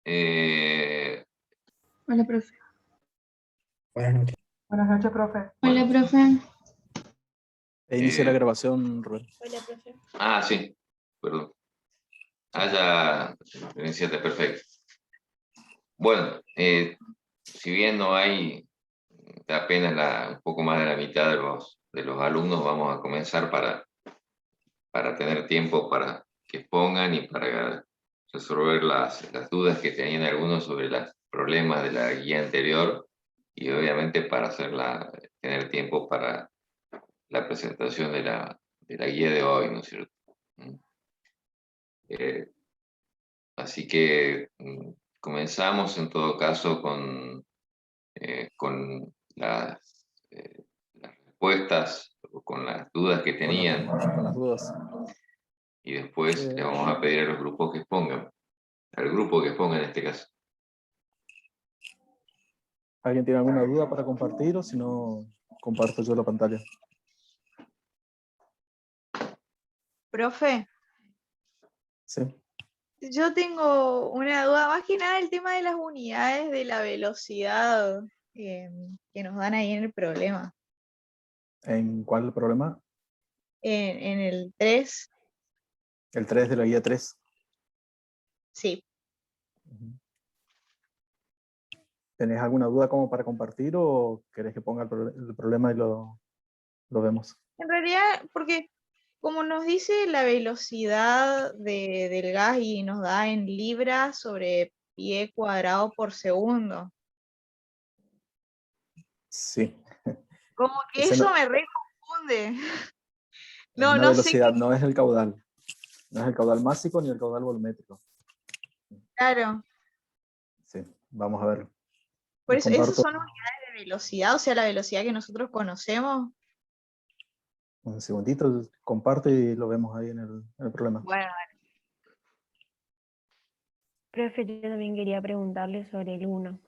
Eh, Hola, profe. Buenas noches. Buenas noches, profe. Hola, profe. Inicia la grabación, Rubén. Hola, profe. sí, perdón. Ya, iniciaste, perfecto. Bueno, si bien no hay apenas un poco más de la mitad de los alumnos, vamos a comenzar para tener tiempo para que expongan y para resolver las dudas que tenían algunos sobre los problemas de la guía anterior y obviamente para tener tiempo para la presentación de la guía de hoy, ¿no es cierto? Así que comenzamos en todo caso con las respuestas o con las dudas que tenían. Con las dudas. Y después le vamos a pedir a los grupos que expongan, al grupo que exponga en este caso. ¿Alguien tiene alguna duda para compartir o si no, comparto yo la pantalla? Profe, Sí. yo tengo una duda, más que nada el tema de las unidades de la velocidad que nos dan ahí en el problema. ¿En cuál problema? En el 3, El 3 de la guía 3. sí. ¿Tenés alguna duda como para compartir o querés que ponga el problema y lo vemos? En realidad, porque como nos dice la velocidad del gas y nos da en libras sobre pie cuadrado por segundo, Sí. como que Ese eso no, me re confunde. es No, una no sé velocidad, no es el caudal. No es el caudal másico ni el caudal volumétrico. claro. Sí, vamos a ver. Por Les eso, ¿esas comparto son unidades de velocidad? O sea, la velocidad que nosotros conocemos. un segundito, comparto y lo vemos ahí en el problema. Bueno, Profe, yo también quería preguntarle sobre el 1,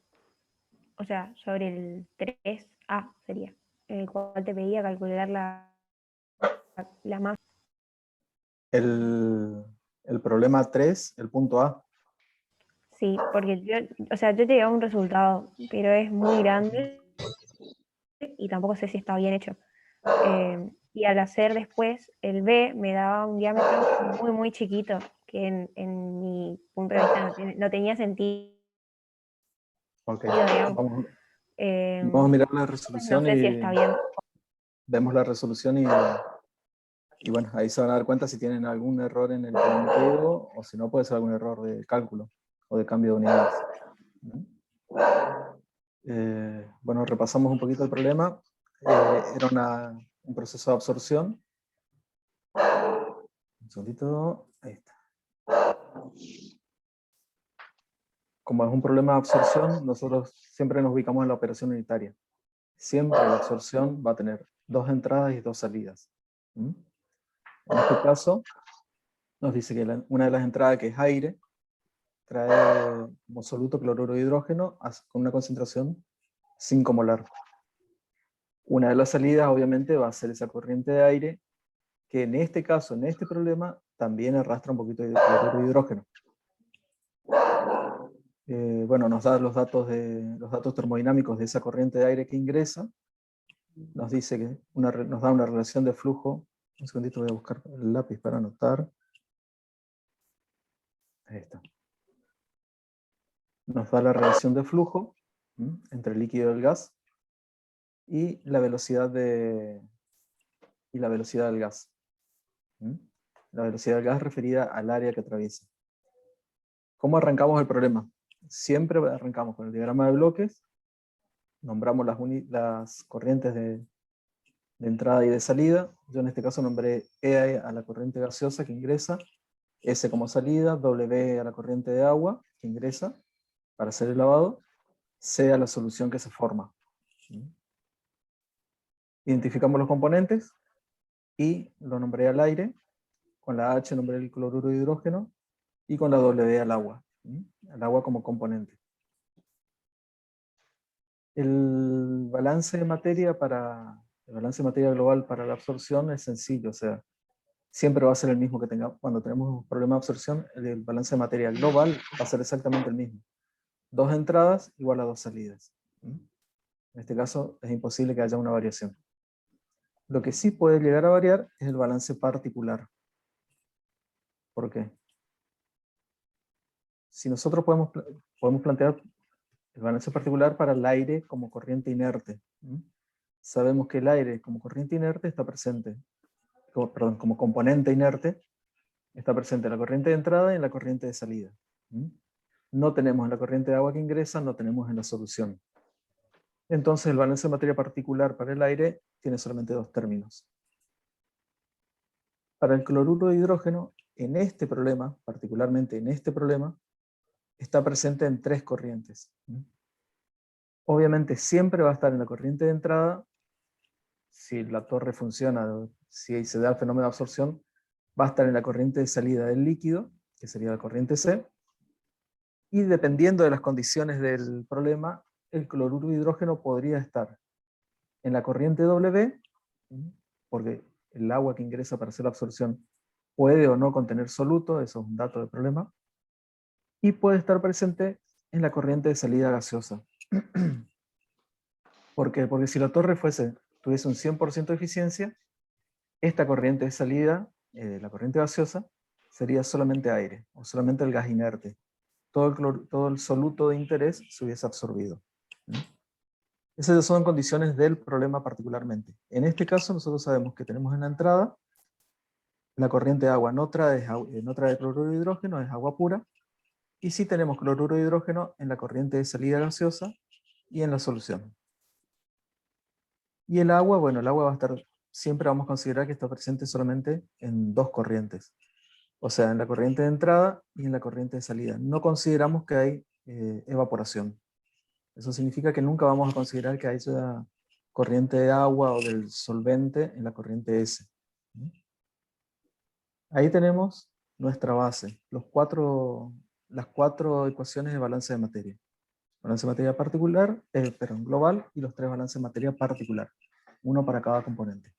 o sea, sobre el 3A sería, en el cual te pedía calcular la masa. El problema 3, el punto A. Sí, porque yo llegué a un resultado, pero es muy grande y tampoco sé si está bien hecho. Y al hacer después el B me daba un diámetro muy, muy chiquito, que en mi punto de vista no tenía sentido, Ok, digamos. vamos a mirar la No resolución sé si y está bien. vemos la resolución y bueno, ahí se van a dar cuenta si tienen algún error en el planteo o si no puede ser algún error de cálculo o de cambio de unidades. Bueno, repasamos un poquito el problema. Era un proceso de absorción. Un segundito, ahí está. Como es un problema de absorción, nosotros siempre nos ubicamos en la operación unitaria. Siempre la absorción va a tener 2 entradas y 2 salidas. En este caso, nos dice que una de las entradas, que es aire, trae como soluto cloruro de hidrógeno con una concentración 5 molar. Una de las salidas, obviamente, va a ser esa corriente de aire, que en este caso, en este problema, también arrastra un poquito de cloruro de hidrógeno. Bueno, nos da los datos termodinámicos de esa corriente de aire que ingresa. Nos dice que nos da una relación de flujo. Un segundito, voy a buscar el lápiz para anotar. Ahí está. Nos da la relación de flujo entre el líquido y el gas y la velocidad del gas. La velocidad del gas es referida al área que atraviesa. ¿Cómo arrancamos el problema? Siempre arrancamos con el diagrama de bloques, nombramos las corrientes de entrada y de salida. Yo en este caso nombré E a la corriente gaseosa que ingresa, S como salida, W a la corriente de agua que ingresa para hacer el lavado, C a la solución que se forma. Identificamos los componentes y lo nombré al aire, con la H nombré el cloruro de hidrógeno y con la W al agua. El agua como componente. El balance de materia global para la absorción es sencillo, o sea, siempre va a ser el mismo que tengamos. Cuando tenemos un problema de absorción, el balance de materia global va a ser exactamente el mismo. 2 entradas igual a 2 salidas. En este caso es imposible que haya una variación. Lo que sí puede llegar a variar es el balance particular. ¿Por qué? Si nosotros podemos plantear el balance particular para el aire como corriente inerte. Sabemos que el aire como corriente inerte está presente, como componente inerte, está presente en la corriente de entrada y en la corriente de salida. No tenemos en la corriente de agua que ingresa, no tenemos en la solución. Entonces el balance de materia particular para el aire tiene solamente 2 términos. Para el cloruro de hidrógeno, en este problema, particularmente en este problema, está presente en 3 corrientes. Obviamente siempre va a estar en la corriente de entrada. Si la torre funciona, si se da el fenómeno de absorción, va a estar en la corriente de salida del líquido, que sería la corriente C, y dependiendo de las condiciones del problema, el cloruro de hidrógeno podría estar en la corriente W, porque el agua que ingresa para hacer la absorción puede o no contener soluto, eso es un dato del problema, y puede estar presente en la corriente de salida gaseosa. ¿Por qué? Porque si la torre tuviese un 100% de eficiencia, esta corriente de salida, la corriente gaseosa, sería solamente aire, o solamente el gas inerte. Todo el soluto de interés se hubiese absorbido. Esas son condiciones del problema particularmente. En este caso nosotros sabemos que tenemos en la entrada la corriente de agua no trae cloruro de hidrógeno, es agua pura, y sí tenemos cloruro de hidrógeno en la corriente de salida gaseosa y en la solución. Y el agua, bueno, el agua va a estar, siempre vamos a considerar que está presente solamente en 2 corrientes. O sea, en la corriente de entrada y en la corriente de salida. No consideramos que hay evaporación. Eso significa que nunca vamos a considerar que haya corriente de agua o del solvente en la corriente S. Ahí tenemos nuestra base, las 4 ecuaciones de balance de materia. Balance de materia particular, global, y los 3 balances de materia particular. Uno para cada componente.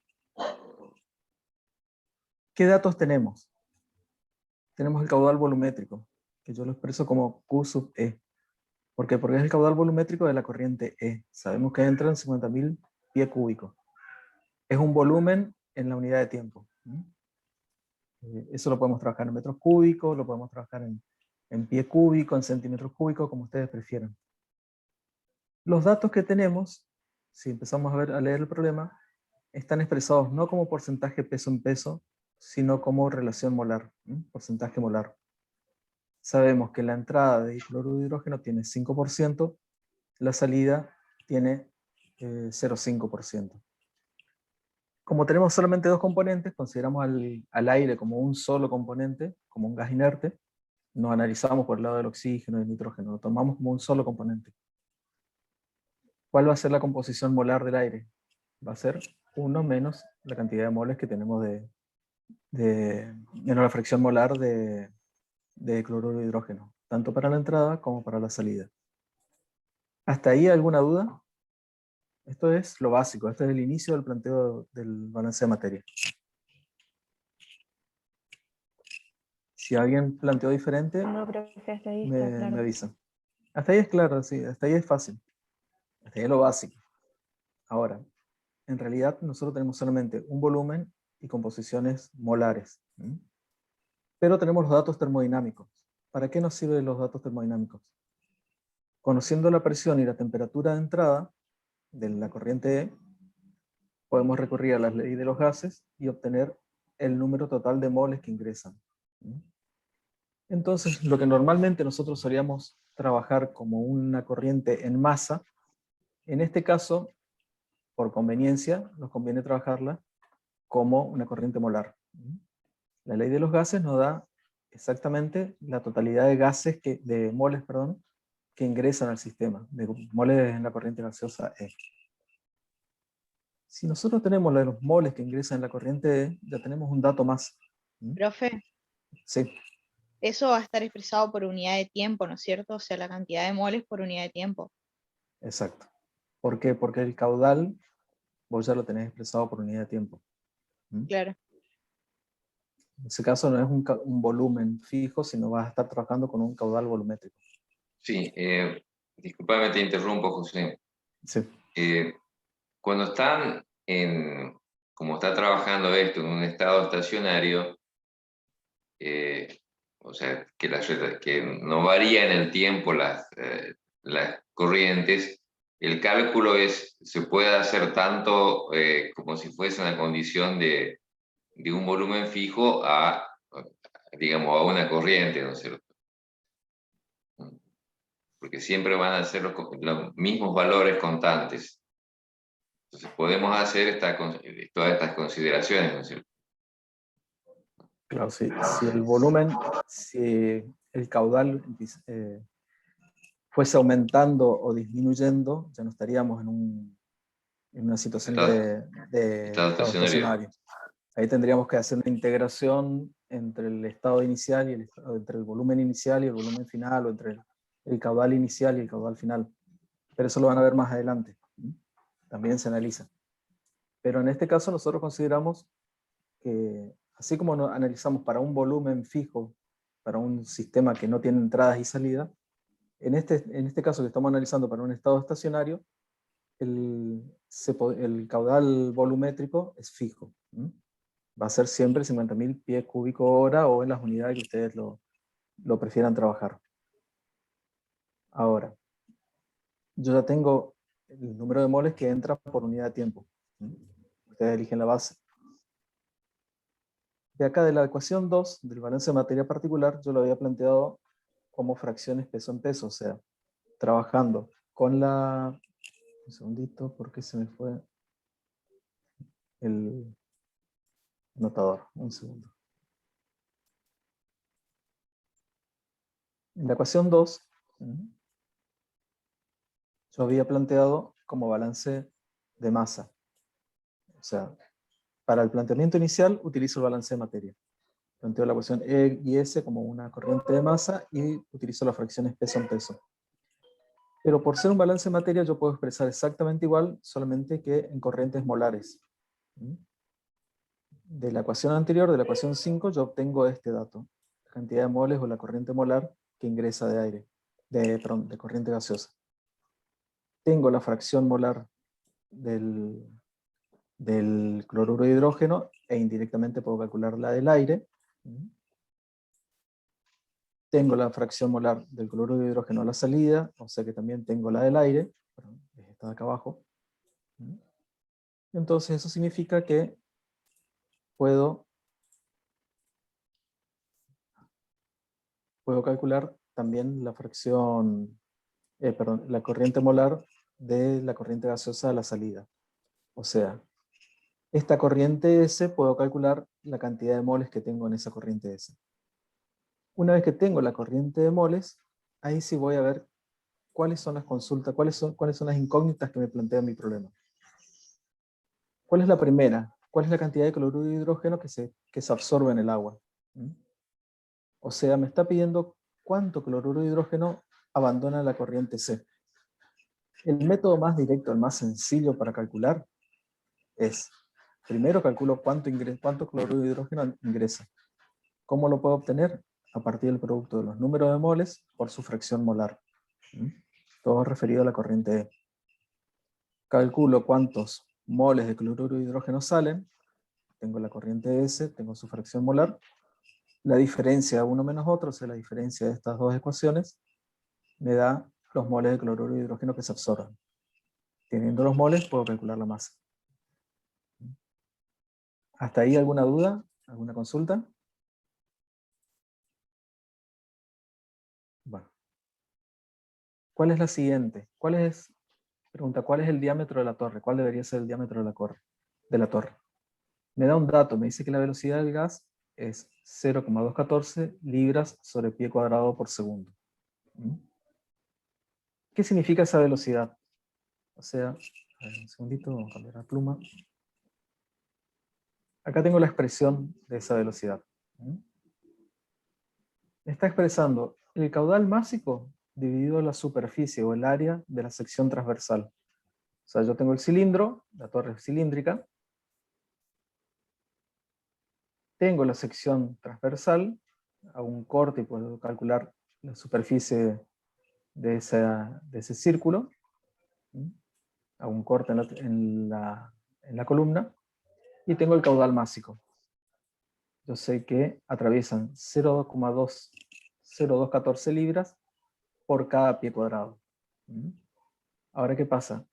¿Qué datos tenemos? Tenemos el caudal volumétrico, que yo lo expreso como Q sub E. ¿Por qué? Porque es el caudal volumétrico de la corriente E. Sabemos que entra en 50.000 pies cúbicos. Es un volumen en la unidad de tiempo. Eso lo podemos trabajar en metros cúbicos, lo podemos trabajar en pie cúbico, en centímetros cúbicos, como ustedes prefieran. Los datos que tenemos, si empezamos a leer el problema, están expresados no como porcentaje peso en peso, sino como relación molar, porcentaje molar. Sabemos que la entrada de cloruro de hidrógeno tiene 5%, la salida tiene 0,5%. Como tenemos solamente 2 componentes, consideramos al aire como un solo componente, como un gas inerte, nos analizamos por el lado del oxígeno y del nitrógeno, lo tomamos como un solo componente. ¿Cuál va a ser la composición molar del aire? Va a ser 1 menos la cantidad de moles que tenemos menos la fracción molar de cloruro de hidrógeno, tanto para la entrada como para la salida. ¿Hasta ahí alguna duda? Esto es lo básico, este es el inicio del planteo del balance de materia. Si alguien planteó diferente, No, profe, hasta ahí me está claro. avisa. Hasta ahí es claro, sí, hasta ahí es fácil. Hasta ahí es lo básico. Ahora, en realidad nosotros tenemos solamente un volumen y composiciones molares. Pero tenemos los datos termodinámicos. ¿Para qué nos sirven los datos termodinámicos? Conociendo la presión y la temperatura de entrada de la corriente E, podemos recurrir a las leyes de los gases y obtener el número total de moles que ingresan. Entonces, lo que normalmente nosotros solíamos trabajar como una corriente en masa, en este caso, por conveniencia, nos conviene trabajarla como una corriente molar. La ley de los gases nos da exactamente la totalidad de gases, de moles, que ingresan al sistema, de moles en la corriente gaseosa E. Si nosotros tenemos los moles que ingresan en la corriente E, ya tenemos un dato más. Profe, Sí, eso va a estar expresado por unidad de tiempo, ¿no es cierto? O sea, la cantidad de moles por unidad de tiempo. exacto. ¿Por qué? Porque el caudal, vos ya lo tenés expresado por unidad de tiempo. Claro. En ese caso no es un volumen fijo, sino vas a estar trabajando con un caudal volumétrico. Sí, disculpame, te interrumpo, José. Sí. Cuando están como está trabajando esto en un estado estacionario, o sea, que no varía en el tiempo las corrientes, el cálculo se puede hacer tanto como si fuese una condición de un volumen fijo digamos, a una corriente, ¿no es cierto? Porque siempre van a ser los mismos valores constantes. Entonces podemos hacer todas estas consideraciones, ¿no es cierto? Claro, si el volumen, si el caudal fuese aumentando o disminuyendo, ya no estaríamos en una situación de Estado estado estacionario. estacionario. Ahí tendríamos que hacer una integración entre el estado inicial y entre el volumen inicial y el volumen final, o entre el caudal inicial y el caudal final. Pero eso lo van a ver más adelante. También se analiza. Pero en este caso nosotros consideramos que, así como analizamos para un volumen fijo, para un sistema que no tiene entradas y salidas, en este caso que estamos analizando para un estado estacionario, el caudal volumétrico es fijo. Va a ser siempre 50.000 pies cúbicos hora, o en las unidades que ustedes lo prefieran trabajar. Ahora, yo ya tengo el número de moles que entra por unidad de tiempo. Ustedes eligen la base. De acá, de la ecuación 2, del balance de materia particular, yo lo había planteado como fracciones peso en peso, o sea, trabajando con la... Un segundito, porque se me fue el anotador. Un segundo. En la ecuación 2, yo había planteado como balance de masa. O sea, para el planteamiento inicial utilizo el balance de materia. Planteo la ecuación E y S como una corriente de masa y utilizo las fracciones peso en peso. Pero por ser un balance de materia yo puedo expresar exactamente igual, solamente que en corrientes molares. De la ecuación anterior, de la ecuación 5, yo obtengo este dato. La cantidad de moles o la corriente molar que ingresa de aire, de corriente gaseosa. Tengo la fracción molar del cloruro de hidrógeno e indirectamente puedo calcular la del aire. Tengo la fracción molar del cloruro de hidrógeno a la salida, o sea que también tengo la del aire, está acá abajo. Entonces eso significa que puedo calcular también la fracción, la corriente molar de la corriente gaseosa a la salida. O sea, esta corriente S, puedo calcular la cantidad de moles que tengo en esa corriente S. Una vez que tengo la corriente de moles, ahí sí voy a ver cuáles son las consultas, cuáles son las incógnitas que me plantea mi problema. ¿Cuál es la primera? ¿Cuál es la cantidad de cloruro de hidrógeno que se absorbe en el agua? O sea, me está pidiendo cuánto cloruro de hidrógeno abandona la corriente C. El método más directo, el más sencillo para calcular, es, primero calculo cuánto cloruro de hidrógeno ingresa. ¿Cómo lo puedo obtener? A partir del producto de los números de moles por su fracción molar. Todo referido a la corriente E. Calculo cuántos moles de cloruro de hidrógeno salen. Tengo la corriente S, tengo su fracción molar. La diferencia de uno menos otro, o sea, la diferencia de estas dos ecuaciones, me da los moles de cloruro de hidrógeno que se absorban. Teniendo los moles, puedo calcular la masa. ¿Hasta ahí alguna duda? ¿Alguna consulta? Bueno. ¿Cuál es la siguiente? Pregunta, ¿cuál es el diámetro de la torre? ¿Cuál debería ser el diámetro de la torre? Me da un dato, me dice que la velocidad del gas es 0,214 libras sobre pie cuadrado por segundo. ¿Qué significa esa velocidad? O sea, a ver, un segundito, vamos a cambiar la pluma. Acá tengo la expresión de esa velocidad. Me está expresando el caudal másico dividido la superficie o el área de la sección transversal. O sea, yo tengo el cilindro, la torre cilíndrica. tengo la sección transversal, hago un corte y puedo calcular la superficie de ese círculo. Hago un corte en la columna y tengo el caudal másico. Yo sé que atraviesan 0,0214 libras por cada pie cuadrado. Ahora, ¿qué pasa?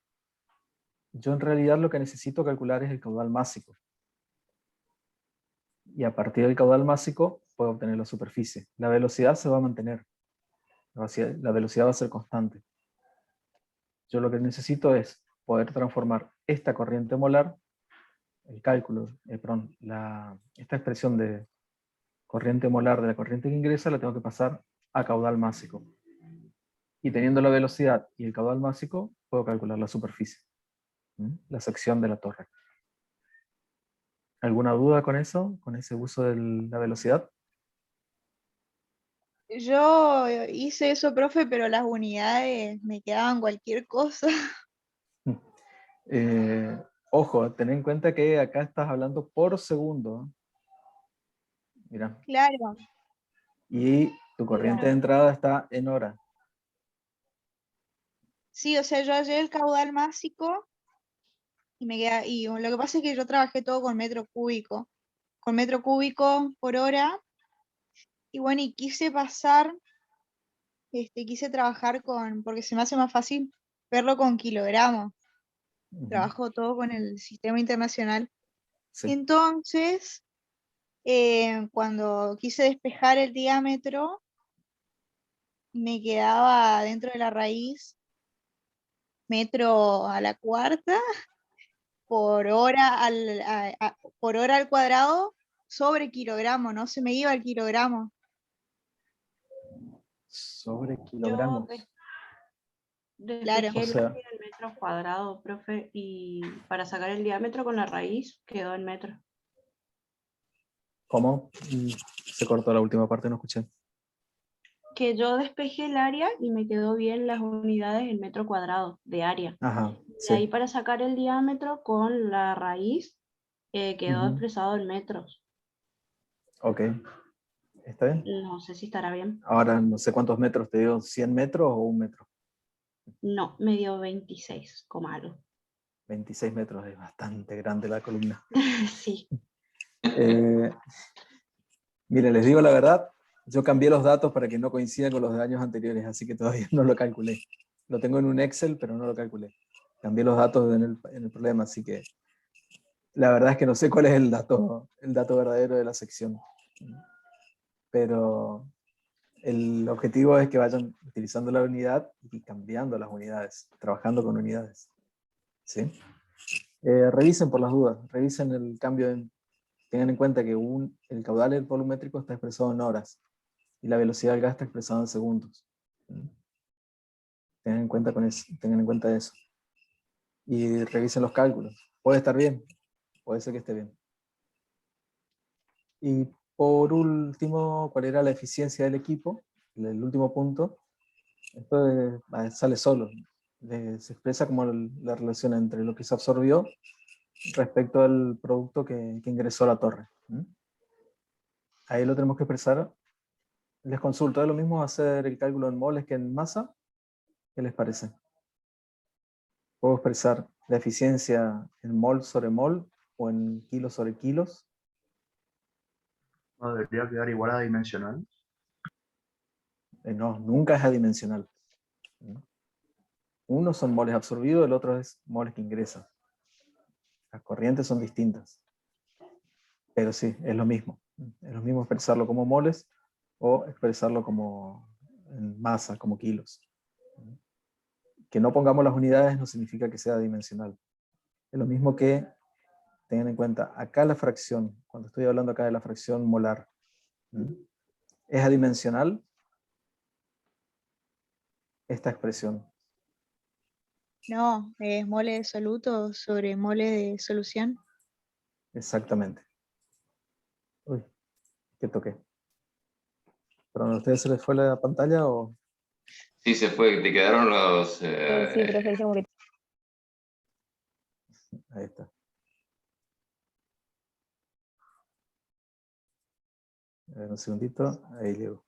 Yo en realidad lo que necesito calcular es el caudal másico. Y a partir del caudal másico puedo obtener la superficie. La velocidad se va a mantener. La velocidad va a ser constante. Yo lo que necesito es poder transformar esta corriente molar, el cálculo, esta expresión de corriente molar de la corriente que ingresa, la tengo que pasar a caudal másico. Y teniendo la velocidad y el caudal másico, puedo calcular la superficie, la sección de la torre. ¿Alguna duda con eso? ¿Con ese uso de la velocidad? Yo hice eso, profe, pero las unidades me quedaban cualquier cosa. Ojo, ten en cuenta que acá estás hablando por segundo. Mira. Claro. Y tu corriente de entrada está en hora. Sí, o sea, yo hallé el caudal másico y me queda, y lo que pasa es que yo trabajé todo con metro cúbico por hora, y bueno, y quise pasar, quise trabajar porque se me hace más fácil verlo con kilogramos. Trabajo todo con el sistema internacional. Sí. Entonces, cuando quise despejar el diámetro, me quedaba dentro de la raíz metro a la cuarta por hora por hora al cuadrado sobre kilogramo, no se me iba el kilogramo. Sobre Yo kilogramos. Claro. despejé O sea, el metro cuadrado, profe, y para sacar el diámetro con la raíz quedó en metro. ¿cómo? Se cortó la última parte, no escuché. Que yo despejé el área y me quedó bien las unidades en metro cuadrado de área. Ajá, Y ahí sí. para sacar el diámetro con la raíz quedó Ujú. expresado en metros. Ok. ¿Está bien? No sé si estará bien. Ahora no sé cuántos metros te dio, ¿100 metros o 1 metro? No, me dio 26, algo. 26 metros, es bastante grande la columna. Sí. Mire, les digo la verdad, yo cambié los datos para que no coincidan con los de años anteriores, así que todavía no lo calculé. Lo tengo en un Excel, pero no lo calculé. Cambié los datos en el problema, así que la verdad es que no sé cuál es el dato verdadero de la sección. Pero el objetivo es que vayan utilizando la unidad y cambiando las unidades, trabajando con unidades. ¿Sí? Revisen por las dudas, revisen el cambio, tengan en cuenta que el caudal volumétrico está expresado en horas y la velocidad del gas está expresada en segundos. Tengan en cuenta eso. Y revisen los cálculos. Puede estar bien, puede ser que esté bien. Y por último, ¿cuál era la eficiencia del equipo? El último punto. Esto sale solo. Se expresa como la relación entre lo que se absorbió respecto al producto que ingresó a la torre. Ahí lo tenemos que expresar. Les consulto, ¿es lo mismo hacer el cálculo en moles que en masa? ¿Qué les parece? ¿Puedo expresar la eficiencia en mol sobre mol o en kilos sobre kilos? ¿No debería quedar igual a dimensional? No, nunca es adimensional. Uno son moles absorbidos, el otro es moles que ingresan. Las corrientes son distintas. Pero sí, es lo mismo. Es lo mismo expresarlo como moles o expresarlo como en masa, como kilos. Que no pongamos las unidades no significa que sea dimensional. Es lo mismo que, tengan en cuenta, acá la fracción, cuando estoy hablando acá de la fracción molar, ¿es adimensional esta expresión? No, es mole de soluto sobre mole de solución. Exactamente. Uy, ¿qué toqué? ¿Pero a ustedes se les fue la pantalla o...? Sí, se fue, te quedaron los... Sí, profe, dice como que Ahí está. Un segundito, ahí llego.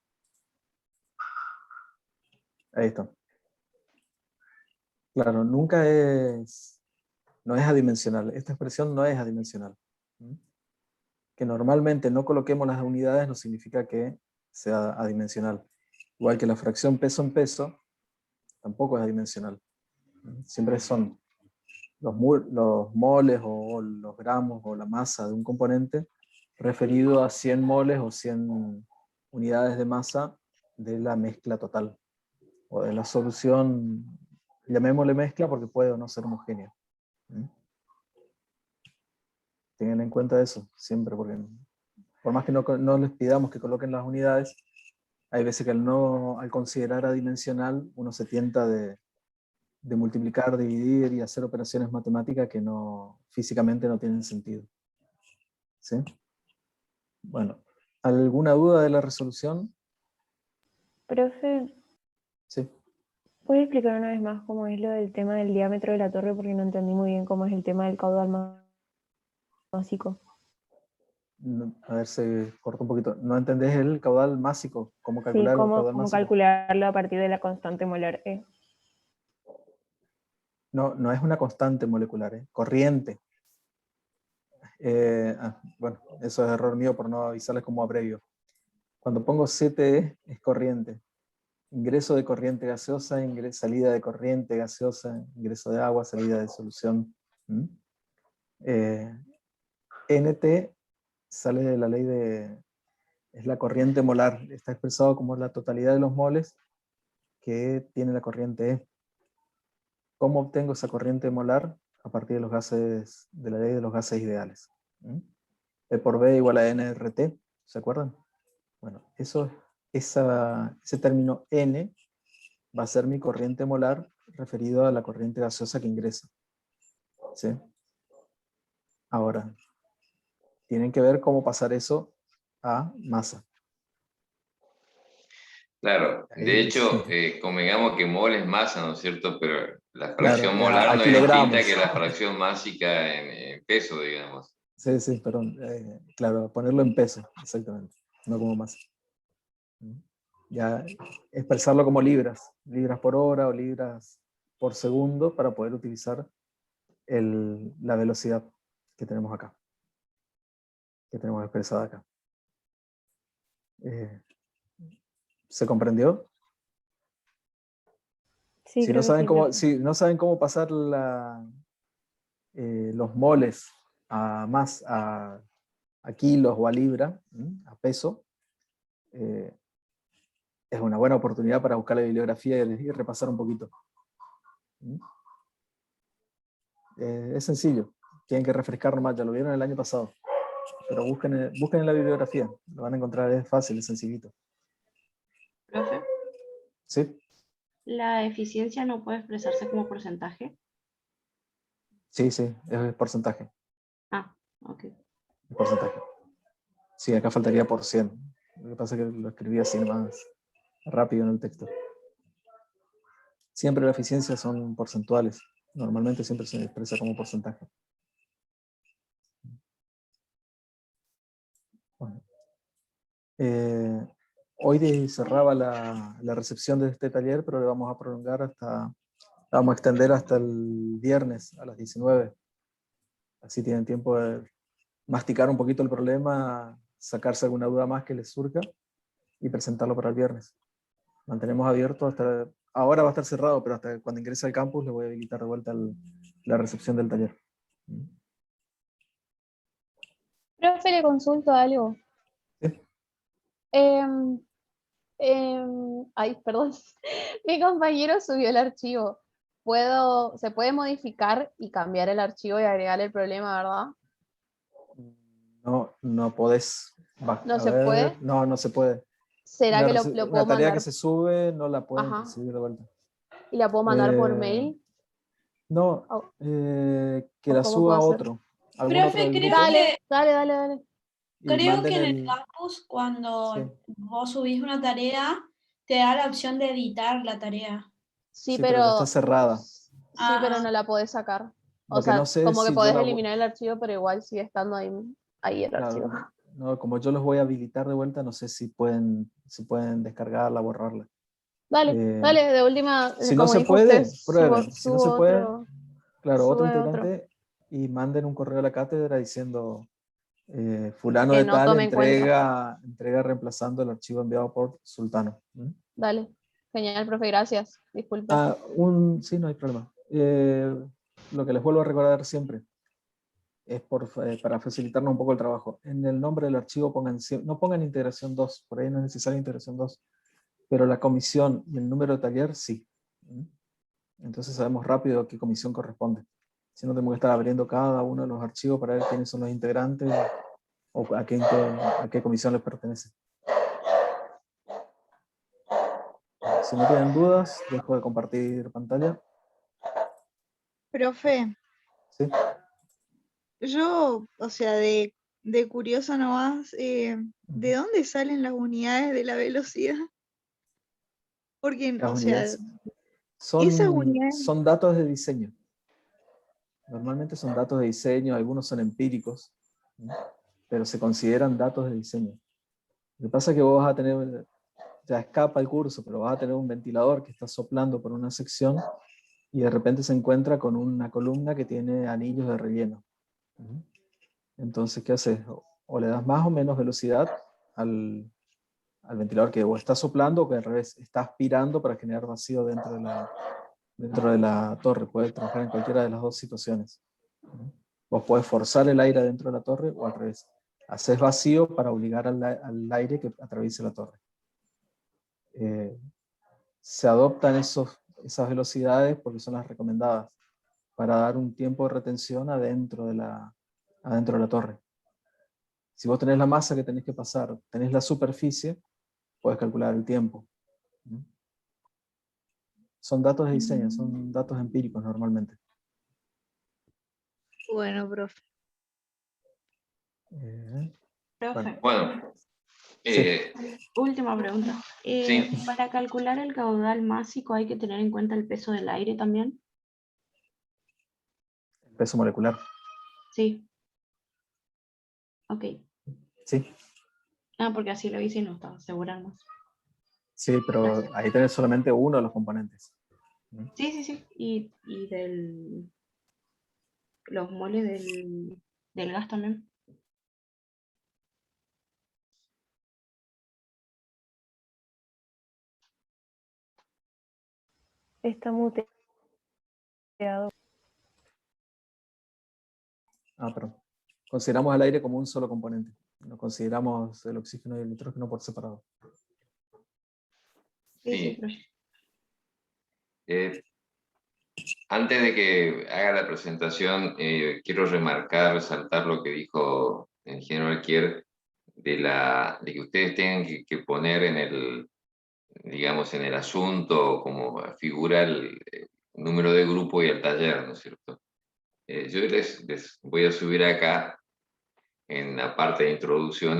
Ahí está. Claro, no es adimensional. Esta expresión no es adimensional. ¿Mm? Que normalmente no coloquemos las unidades no significa que sea adimensional. Igual que la fracción peso en peso, tampoco es adimensional. Siempre son los moles o los gramos o la masa de un componente referido a 100 moles o 100 unidades de masa de la mezcla total o de la solución, llamémosle mezcla porque puede o no ser homogénea. Tengan en cuenta eso siempre, porque por más que no les pidamos que coloquen las unidades, hay veces que al considerar adimensional uno se tienta de multiplicar, dividir y hacer operaciones matemáticas que físicamente no tienen sentido. ¿Sí? Bueno, ¿alguna duda de la resolución? Profe, Sí. ¿puede explicar una vez más cómo es lo del tema del diámetro de la torre? Porque no entendí muy bien cómo es el tema del caudal másico. A ver, se corta un poquito. ¿No entendés el caudal másico? ¿Cómo Sí, calcular el caudal cómo másico? calcularlo a partir de la constante molar E. No es una constante molecular, corriente. Bueno, eso es error mío por no avisarles como abrevio. Cuando pongo CTE es corriente. Ingreso de corriente gaseosa, salida de corriente gaseosa, ingreso de agua, salida de solución. NT sale de la ley es la corriente molar. Está expresado como la totalidad de los moles que tiene la corriente E. ¿Cómo obtengo esa corriente molar? A partir de los gases, de la ley de los gases ideales. E por B igual a nRT, ¿se acuerdan? Bueno, ese término N va a ser mi corriente molar referido a la corriente gaseosa que ingresa. ¿Sí? Ahora, tienen que ver cómo pasar eso a masa. Claro, de Ahí, hecho, convengamos que mol es masa, ¿no es cierto? Pero la claro, fracción molar a no es distinta kilogramos. que la fracción másica en peso, digamos. Sí, perdón. Claro, ponerlo en peso, exactamente. No como masa. Ya expresarlo como libras por hora o libras por segundo para poder utilizar la velocidad que tenemos acá, que tenemos expresada acá. ¿Se comprendió? Sí, Si creo que sí, profe. si no saben cómo pasar los moles a kilos o a libra, a peso, es una buena oportunidad para buscar la bibliografía y repasar un poquito. Es sencillo, tienen que refrescar nomás, ya lo vieron el año pasado, pero busquen en la bibliografía, lo van a encontrar, es fácil, es sencillito. Profe, ¿Sí? ¿la eficiencia no puede expresarse como porcentaje? Sí, es porcentaje. Ah, ok. Porcentaje. Sí, acá faltaría por 100. Lo que pasa es que lo escribí así más rápido en el texto. Siempre la eficiencia son porcentuales. Normalmente siempre se expresa como porcentaje. Bueno. Hoy cerraba la recepción de este taller, pero le vamos a prolongar vamos a extender hasta el viernes a las 19. Así tienen tiempo de masticar un poquito el problema, sacarse alguna duda más que les surja y presentarlo para el viernes. Mantenemos abierto ahora va a estar cerrado, pero hasta cuando ingrese al campus le voy a habilitar de vuelta la recepción del taller. Profe, le consulto algo. ¿Sí? Ay, perdón. Mi compañero subió el archivo. Se puede modificar y cambiar el archivo y agregar el problema, ¿verdad? No podés. ¿No se puede? No se puede. ¿Será que lo puedo Una tarea mandar? que se sube no la pueden Ajá. recibir de vuelta. ¿Y la puedo mandar por mail? No, Oh. que la ¿Cómo puedo suba hacer? otro. Algún otro del grupo. Dale. Y Creo manden que en el campus, cuando vos subís una tarea, te da la opción de editar la tarea. Sí, pero ya está cerrada. Sí, pero no la podés sacar. O Lo que sea, no sé como es que si podés eliminar el archivo, pero igual sigue estando ahí el Claro, archivo. No, como yo los voy a habilitar de vuelta, no sé si pueden descargarla, borrarla. Dale, dale, de última, Si como no se dijo puede, usted, prueben. Si no se puede, claro, otro sube otro. integrante y manden un correo a la cátedra diciendo fulano Que de no tal tome en cuenta. entrega reemplazando el archivo enviado por Sultano. Dale, genial, profe, gracias. Disculpe. Sí, no hay problema. Lo que les vuelvo a recordar siempre es para facilitarnos un poco el trabajo. En el nombre del archivo no pongan integración 2, por ahí no es necesaria integración 2, pero la comisión y el número de taller sí. Entonces sabemos rápido a qué comisión corresponde. Si no tenemos que estar abriendo cada uno de los archivos para ver quiénes son los integrantes o a qué comisión les pertenece. Si no tienen dudas, dejo de compartir pantalla. Profe, ¿Sí? yo, o sea, de curioso nomás, ¿de dónde salen las unidades de la velocidad? Porque, Las o sea, unidades esas unidades, son datos de diseño. Normalmente son datos de diseño, algunos son empíricos, ¿no? Pero se consideran datos de diseño. Lo que pasa es que vos vas a tener, ya escapa el curso, pero vas a tener un ventilador que está soplando por una sección y de repente se encuentra con una columna que tiene anillos de relleno. Entonces, ¿qué haces? O le das más o menos velocidad al ventilador que o está soplando o que al revés está aspirando para generar vacío dentro de la torre. Puede trabajar en cualquiera de las dos situaciones. Vos podés forzar el aire dentro de la torre o al revés. Haces vacío para obligar al aire que atraviese la torre. Se adoptan esas velocidades porque son las recomendadas para dar un tiempo de retención adentro de la torre. Si vos tenés la masa que tenés que pasar, tenés la superficie, puedes calcular el tiempo. Son datos de diseño, son datos empíricos normalmente. bueno, profe. Profe, Bueno, última pregunta. sí. Para calcular el caudal másico hay que tener en cuenta el peso del aire también. El peso molecular. Sí. Ok. Sí. Porque así lo hice y no estaba segura más. Sí, pero ahí tenés solamente uno de los componentes. Sí. Y los moles del gas también. Está muteado. Perdón. Consideramos el aire como un solo componente. No consideramos el oxígeno y el nitrógeno por separado. Sí. Antes de que haga la presentación, quiero resaltar lo que dijo el ingeniero Alquier, de que ustedes tengan que poner en el asunto como figura el número de grupo y el taller, ¿no es cierto? Yo les voy a subir acá, en la parte de introducción,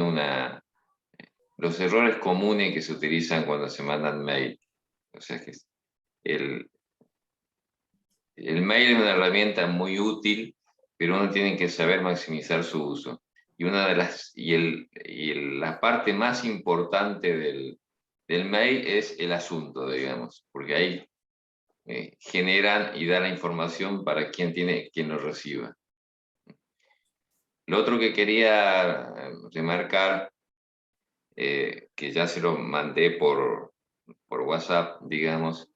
los errores comunes que se utilizan cuando se mandan mail. O sea que el mail es una herramienta muy útil, pero uno tiene que saber maximizar su uso. Y la parte más importante del mail es el asunto, digamos, porque ahí generan y da la información para quien lo reciba. Lo otro que quería remarcar, que ya se lo mandé por WhatsApp, digamos,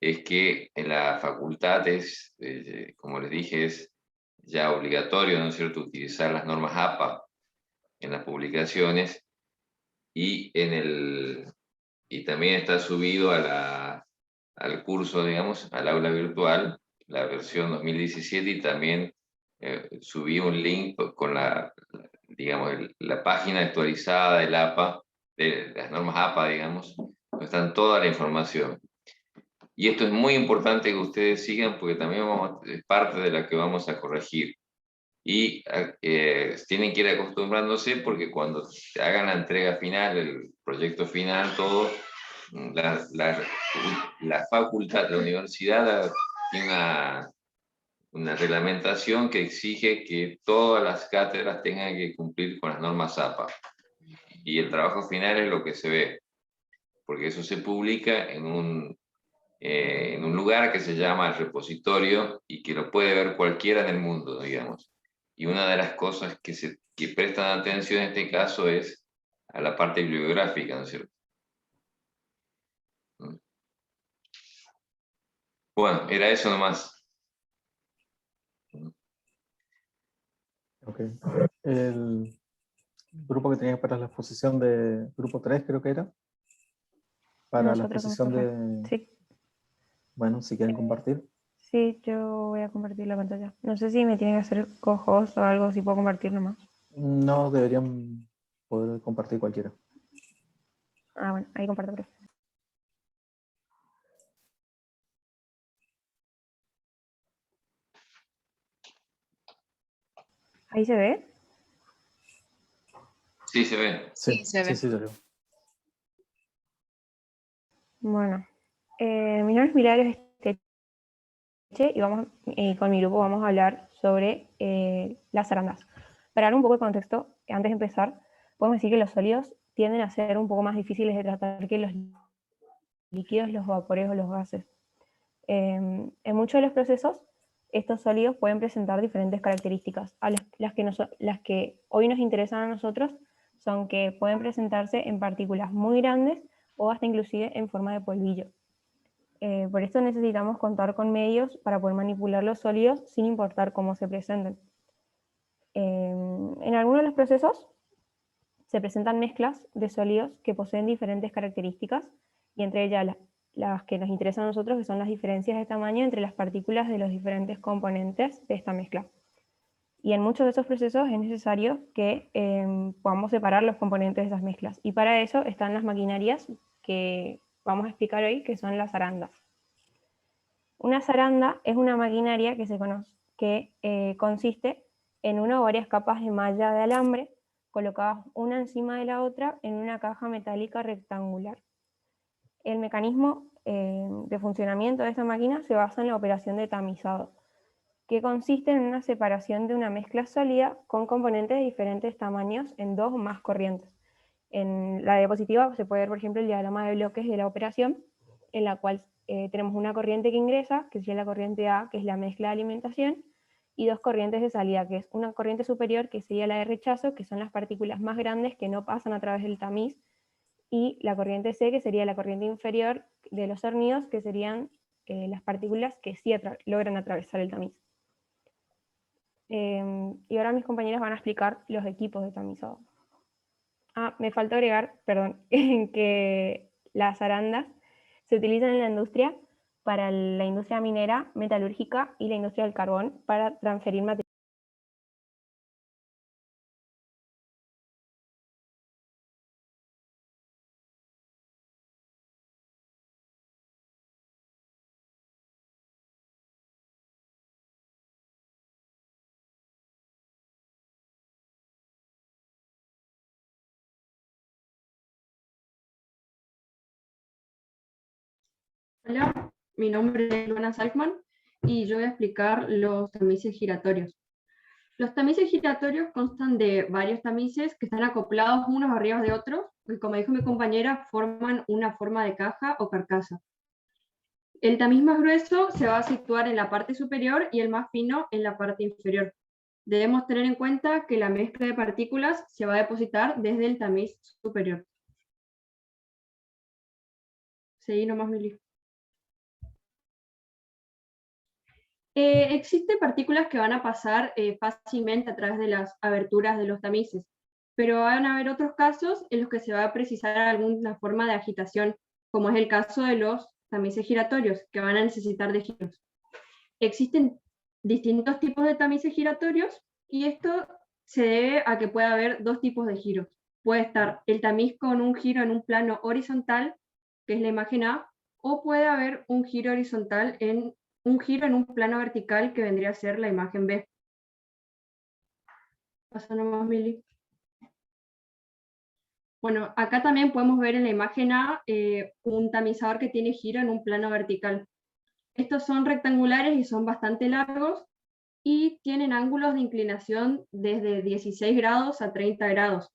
es que en la facultad como les dije, es ya obligatorio, ¿no es cierto?, utilizar las normas APA en las publicaciones y también está subido al curso, digamos, al aula virtual, la versión 2017, y también subí un link con digamos, la página actualizada del APA, de las normas APA, digamos, donde están toda la información. Y esto es muy importante que ustedes sigan porque también es parte de la que vamos a corregir. Y tienen que ir acostumbrándose porque cuando hagan la entrega final, el proyecto final, todo, la facultad, la universidad tiene una reglamentación que exige que todas las cátedras tengan que cumplir con las normas APA. Y el trabajo final es lo que se ve, porque eso se publica en un lugar que se llama el repositorio y que lo puede ver cualquiera en el mundo, digamos. Y una de las cosas que prestan atención en este caso es a la parte bibliográfica, ¿no es cierto? Bueno, era eso nomás. Ok. El grupo que tenía para la exposición de grupo 3 creo que era. Para la Nosotros somos exposición de... Sí, Bueno, si quieren compartir. sí, yo voy a compartir la pantalla. No sé si me tienen que hacer co-host o algo, si puedo compartir nomás. No deberían poder compartir cualquiera. Ah, bueno, ahí comparto, profe. ¿Ahí se ve? Sí, se ve. Sí, se ve. sí, yo creo. Bueno, mi nombre es Milagros Esteche y con mi grupo vamos a hablar sobre las zarandas. Para dar un poco de contexto, antes de empezar, podemos decir que los sólidos tienden a ser un poco más difíciles de tratar que los líquidos, los vapores o los gases. En muchos de los procesos, estos sólidos pueden presentar diferentes características. Las que hoy nos interesan a nosotros son que pueden presentarse en partículas muy grandes o hasta inclusive en forma de polvillo. Por esto necesitamos contar con medios para poder manipular los sólidos sin importar cómo se presenten. En algunos de los procesos se presentan mezclas de sólidos que poseen diferentes características y entre ellas las que nos interesan a nosotros, que son las diferencias de tamaño entre las partículas de los diferentes componentes de esta mezcla. Y en muchos de esos procesos es necesario que podamos separar los componentes de esas mezclas. Y para eso están las maquinarias que vamos a explicar hoy, que son las zarandas. Una zaranda es una maquinaria que consiste en una o varias capas de malla de alambre colocadas una encima de la otra en una caja metálica rectangular. El mecanismo de funcionamiento de esta máquina se basa en la operación de tamizado, que consiste en una separación de una mezcla sólida con componentes de diferentes tamaños en dos o más corrientes. En la diapositiva se puede ver, por ejemplo, el diagrama de bloques de la operación, en la cual tenemos una corriente que ingresa, que sería la corriente A, que es la mezcla de alimentación, y dos corrientes de salida, que es una corriente superior, que sería la de rechazo, que son las partículas más grandes que no pasan a través del tamiz, y la corriente C, que sería la corriente inferior de los cernidos, que serían las partículas que sí logran atravesar el tamiz. Y ahora mis compañeras van a explicar los equipos de tamizado. Me faltó agregar, perdón, que las zarandas se utilizan en la industria para la industria minera, metalúrgica y la industria del carbón para transferir materiales. Hola, mi nombre es Luana Salkman y yo voy a explicar los tamices giratorios. Los tamices giratorios constan de varios tamices que están acoplados unos arriba de otros y, como dijo mi compañera, forman una forma de caja o carcasa. El tamiz más grueso se va a situar en la parte superior y el más fino en la parte inferior. Debemos tener en cuenta que la mezcla de partículas se va a depositar desde el tamiz superior. Seguí nomás, Mili. Existen partículas que van a pasar fácilmente a través de las aberturas de los tamices, pero van a haber otros casos en los que se va a precisar alguna forma de agitación, como es el caso de los tamices giratorios, que van a necesitar de giros. Existen distintos tipos de tamices giratorios y esto se debe a que puede haber dos tipos de giros. Puede estar el tamiz con un giro en un plano horizontal, que es la imagen A, o puede haber un giro horizontal en un giro en un plano vertical, que vendría a ser la imagen B. Pasa nomás, Mili. Bueno, acá también podemos ver en la imagen A un tamizador que tiene giro en un plano vertical. Estos son rectangulares y son bastante largos y tienen ángulos de inclinación desde 16 grados a 30 grados.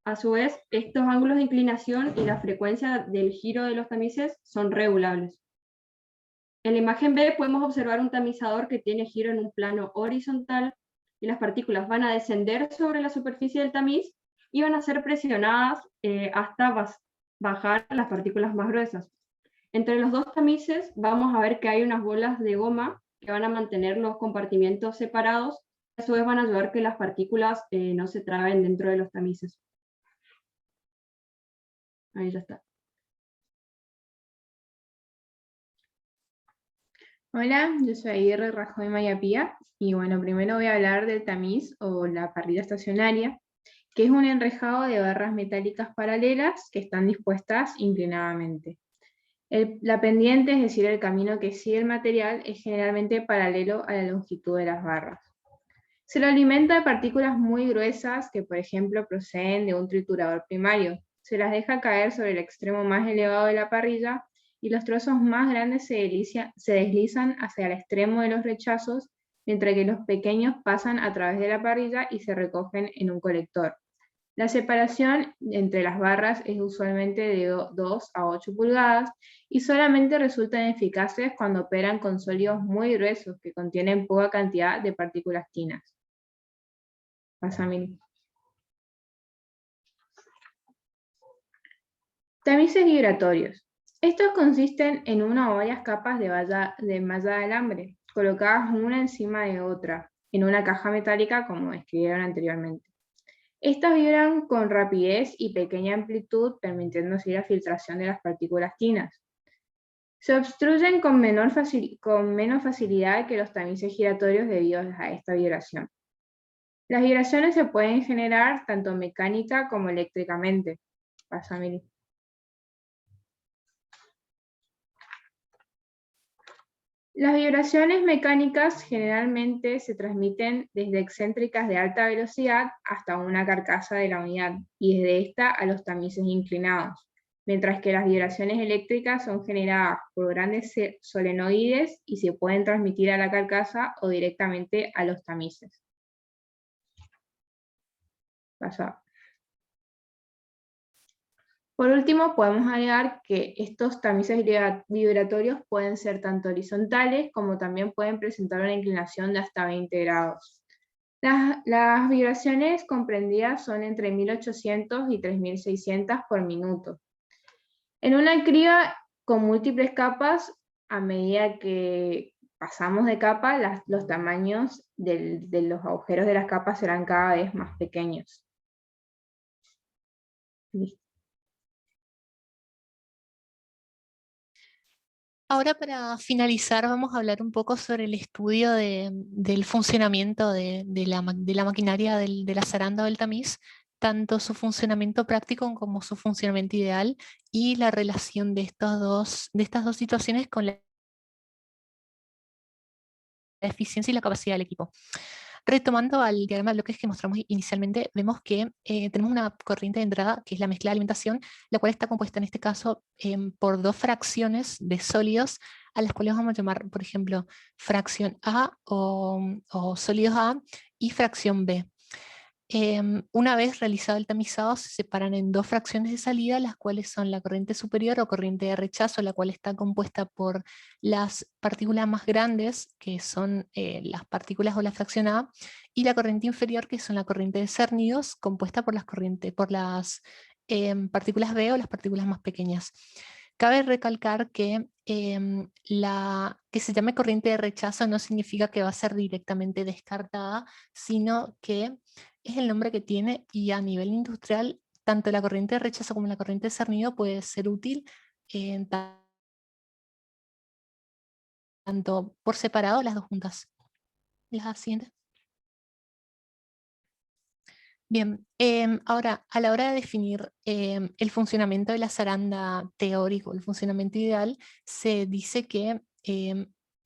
A su vez, estos ángulos de inclinación y la frecuencia del giro de los tamices son regulables. En la imagen B podemos observar un tamizador que tiene giro en un plano horizontal y las partículas van a descender sobre la superficie del tamiz y van a ser presionadas hasta bajar las partículas más gruesas. Entre los dos tamices vamos a ver que hay unas bolas de goma que van a mantener los compartimientos separados, y a su vez van a ayudar que las partículas no se traben dentro de los tamices. Ahí ya está. Hola, yo soy Aguirre Rajoy Mayapía y bueno, primero voy a hablar del tamiz o la parrilla estacionaria, que es un enrejado de barras metálicas paralelas que están dispuestas inclinadamente. La pendiente, es decir, el camino que sigue el material, es generalmente paralelo a la longitud de las barras. Se lo alimenta de partículas muy gruesas que, por ejemplo, proceden de un triturador primario. Se las deja caer sobre el extremo más elevado de la parrilla y los trozos más grandes se deslizan hacia el extremo de los rechazos, mientras que los pequeños pasan a través de la parrilla y se recogen en un colector. La separación entre las barras es usualmente de 2 a 8 pulgadas y solamente resultan eficaces cuando operan con sólidos muy gruesos que contienen poca cantidad de partículas finas. Pasa, Mili. Tamices vibratorios. Estos consisten en una o varias capas de malla de alambre, colocadas una encima de otra, en una caja metálica como describieron anteriormente. Estas vibran con rapidez y pequeña amplitud, permitiendo así la filtración de las partículas finas. Se obstruyen con menos facilidad que los tamices giratorios debido a esta vibración. Las vibraciones se pueden generar tanto mecánica como eléctricamente. Pasa, Mili. Las vibraciones mecánicas generalmente se transmiten desde excéntricas de alta velocidad hasta una carcasa de la unidad y desde esta a los tamices inclinados, mientras que las vibraciones eléctricas son generadas por grandes solenoides y se pueden transmitir a la carcasa o directamente a los tamices. Pasa. Por último, podemos agregar que estos tamices vibratorios pueden ser tanto horizontales como también pueden presentar una inclinación de hasta 20 grados. Las vibraciones comprendidas son entre 1800 y 3600 por minuto. En una criba con múltiples capas, a medida que pasamos de capa, los tamaños de los agujeros de las capas serán cada vez más pequeños. Listo. Ahora para finalizar vamos a hablar un poco sobre el estudio del funcionamiento de la maquinaria de la zaranda o del tamiz, tanto su funcionamiento práctico como su funcionamiento ideal y la relación de estas dos situaciones con la eficiencia y la capacidad del equipo. Retomando al diagrama de bloques que mostramos inicialmente, vemos que tenemos una corriente de entrada, que es la mezcla de alimentación, la cual está compuesta en este caso por dos fracciones de sólidos, a las cuales vamos a llamar, por ejemplo, fracción A o sólidos A y fracción B. Una vez realizado el tamizado, se separan en dos fracciones de salida, las cuales son la corriente superior o corriente de rechazo, la cual está compuesta por las partículas más grandes, que son las partículas o la fracción A, y la corriente inferior, que son la corriente de cernidos, compuesta por las partículas B o las partículas más pequeñas. Cabe recalcar que que se llame corriente de rechazo no significa que va a ser directamente descartada, sino que es el nombre que tiene, y a nivel industrial, tanto la corriente de rechazo como la corriente de cernido puede ser útil tanto por separado, las dos juntas. La siguiente. Bien, ahora a la hora de definir el funcionamiento de la zaranda teórico, el funcionamiento ideal, se dice que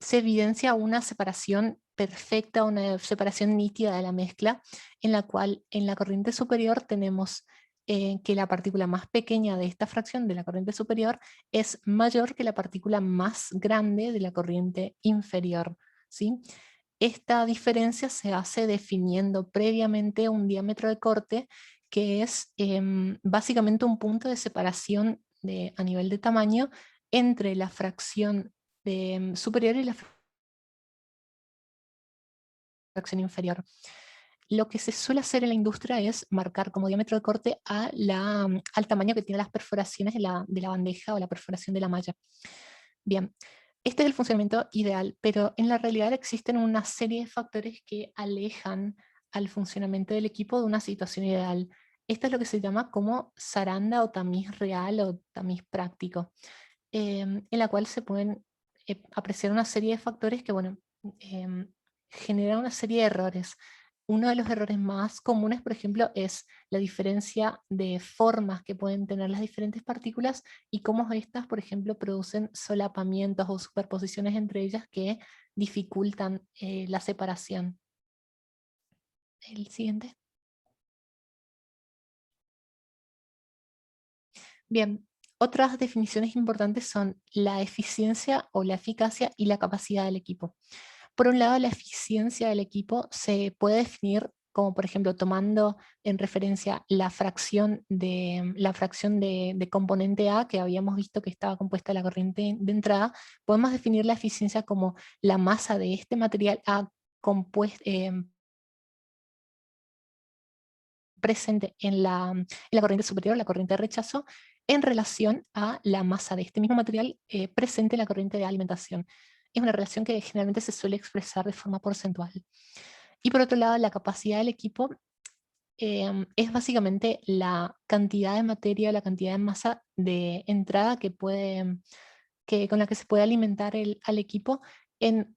se evidencia una separación perfecta, una separación nítida de la mezcla, en la cual en la corriente superior tenemos que la partícula más pequeña de esta fracción de la corriente superior es mayor que la partícula más grande de la corriente inferior, ¿sí? esta diferencia se hace definiendo previamente un diámetro de corte que es básicamente un punto de separación a nivel de tamaño entre la fracción superior y la fracción inferior. Lo que se suele hacer en la industria es marcar como diámetro de corte al tamaño que tienen las perforaciones de la bandeja o la perforación de la malla. Bien, este es el funcionamiento ideal, pero en la realidad existen una serie de factores que alejan al funcionamiento del equipo de una situación ideal. Esto es lo que se llama como zaranda o tamiz real o tamiz práctico, en la cual se pueden apreciar una serie de factores que, bueno, generan una serie de errores. Uno de los errores más comunes, por ejemplo, es la diferencia de formas que pueden tener las diferentes partículas y cómo estas, por ejemplo, producen solapamientos o superposiciones entre ellas que dificultan la separación. El siguiente. Bien, otras definiciones importantes son la eficiencia o la eficacia y la capacidad del equipo. Por un lado, la eficiencia del equipo se puede definir como, por ejemplo, tomando en referencia la fracción de componente A, que habíamos visto que estaba compuesta de la corriente de entrada, podemos definir la eficiencia como la masa de este material A presente en la corriente superior, la corriente de rechazo, en relación a la masa de este mismo material presente en la corriente de alimentación. Es una relación que generalmente se suele expresar de forma porcentual. Y por otro lado, la capacidad del equipo es básicamente la cantidad de materia, la cantidad de masa de entrada con la que se puede alimentar al equipo en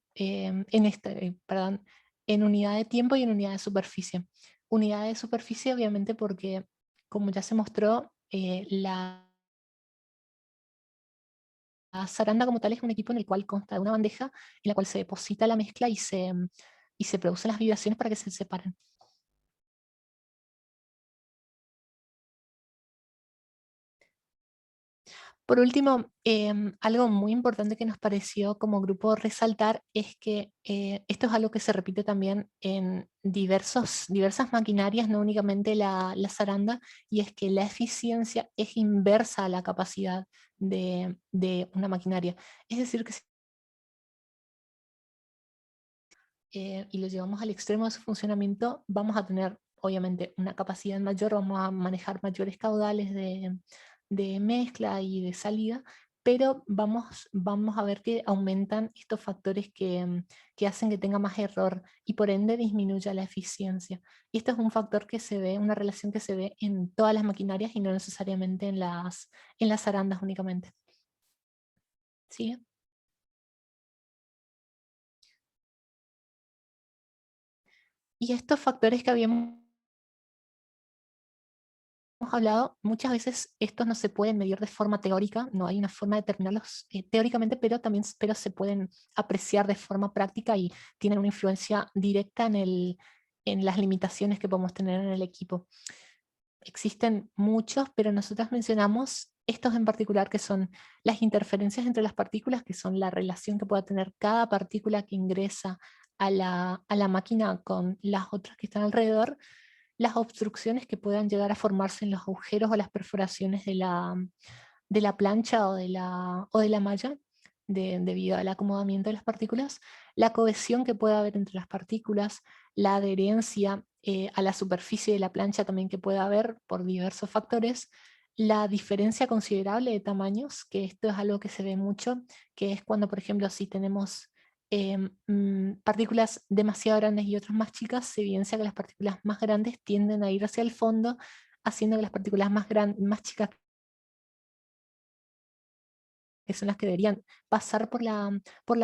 unidad de tiempo y en unidad de superficie. Unidad de superficie, obviamente, porque, como ya se mostró, la zaranda como tal es un equipo en el cual consta de una bandeja en la cual se deposita la mezcla y se producen las vibraciones para que se separen. Por último, algo muy importante que nos pareció como grupo resaltar es que esto es algo que se repite también en diversas maquinarias, no únicamente la zaranda, y es que la eficiencia es inversa a la capacidad de una maquinaria. Es decir, que y lo llevamos al extremo de su funcionamiento, vamos a tener obviamente una capacidad mayor, vamos a manejar mayores caudales de mezcla y de salida, pero vamos a ver que aumentan estos factores que hacen que tenga más error y por ende disminuya la eficiencia. Y esto es un factor que se ve, una relación que se ve en todas las maquinarias y no necesariamente en las zarandas únicamente. ¿Sí? Y estos factores que habíamos hablado, muchas veces estos no se pueden medir de forma teórica, no hay una forma de determinarlos teóricamente, pero se pueden apreciar de forma práctica y tienen una influencia directa en las limitaciones que podemos tener en el equipo. Existen muchos, pero nosotros mencionamos estos en particular, que son las interferencias entre las partículas, que son la relación que pueda tener cada partícula que ingresa a la máquina con las otras que están alrededor, las obstrucciones que puedan llegar a formarse en los agujeros o las perforaciones de la plancha o de la malla, debido al acomodamiento de las partículas, la cohesión que pueda haber entre las partículas, la adherencia a la superficie de la plancha también que pueda haber por diversos factores, la diferencia considerable de tamaños, que esto es algo que se ve mucho, que es cuando, por ejemplo, si tenemos partículas demasiado grandes y otras más chicas, se evidencia que las partículas más grandes tienden a ir hacia el fondo, haciendo que las partículas más chicas, que son las que deberían pasar por la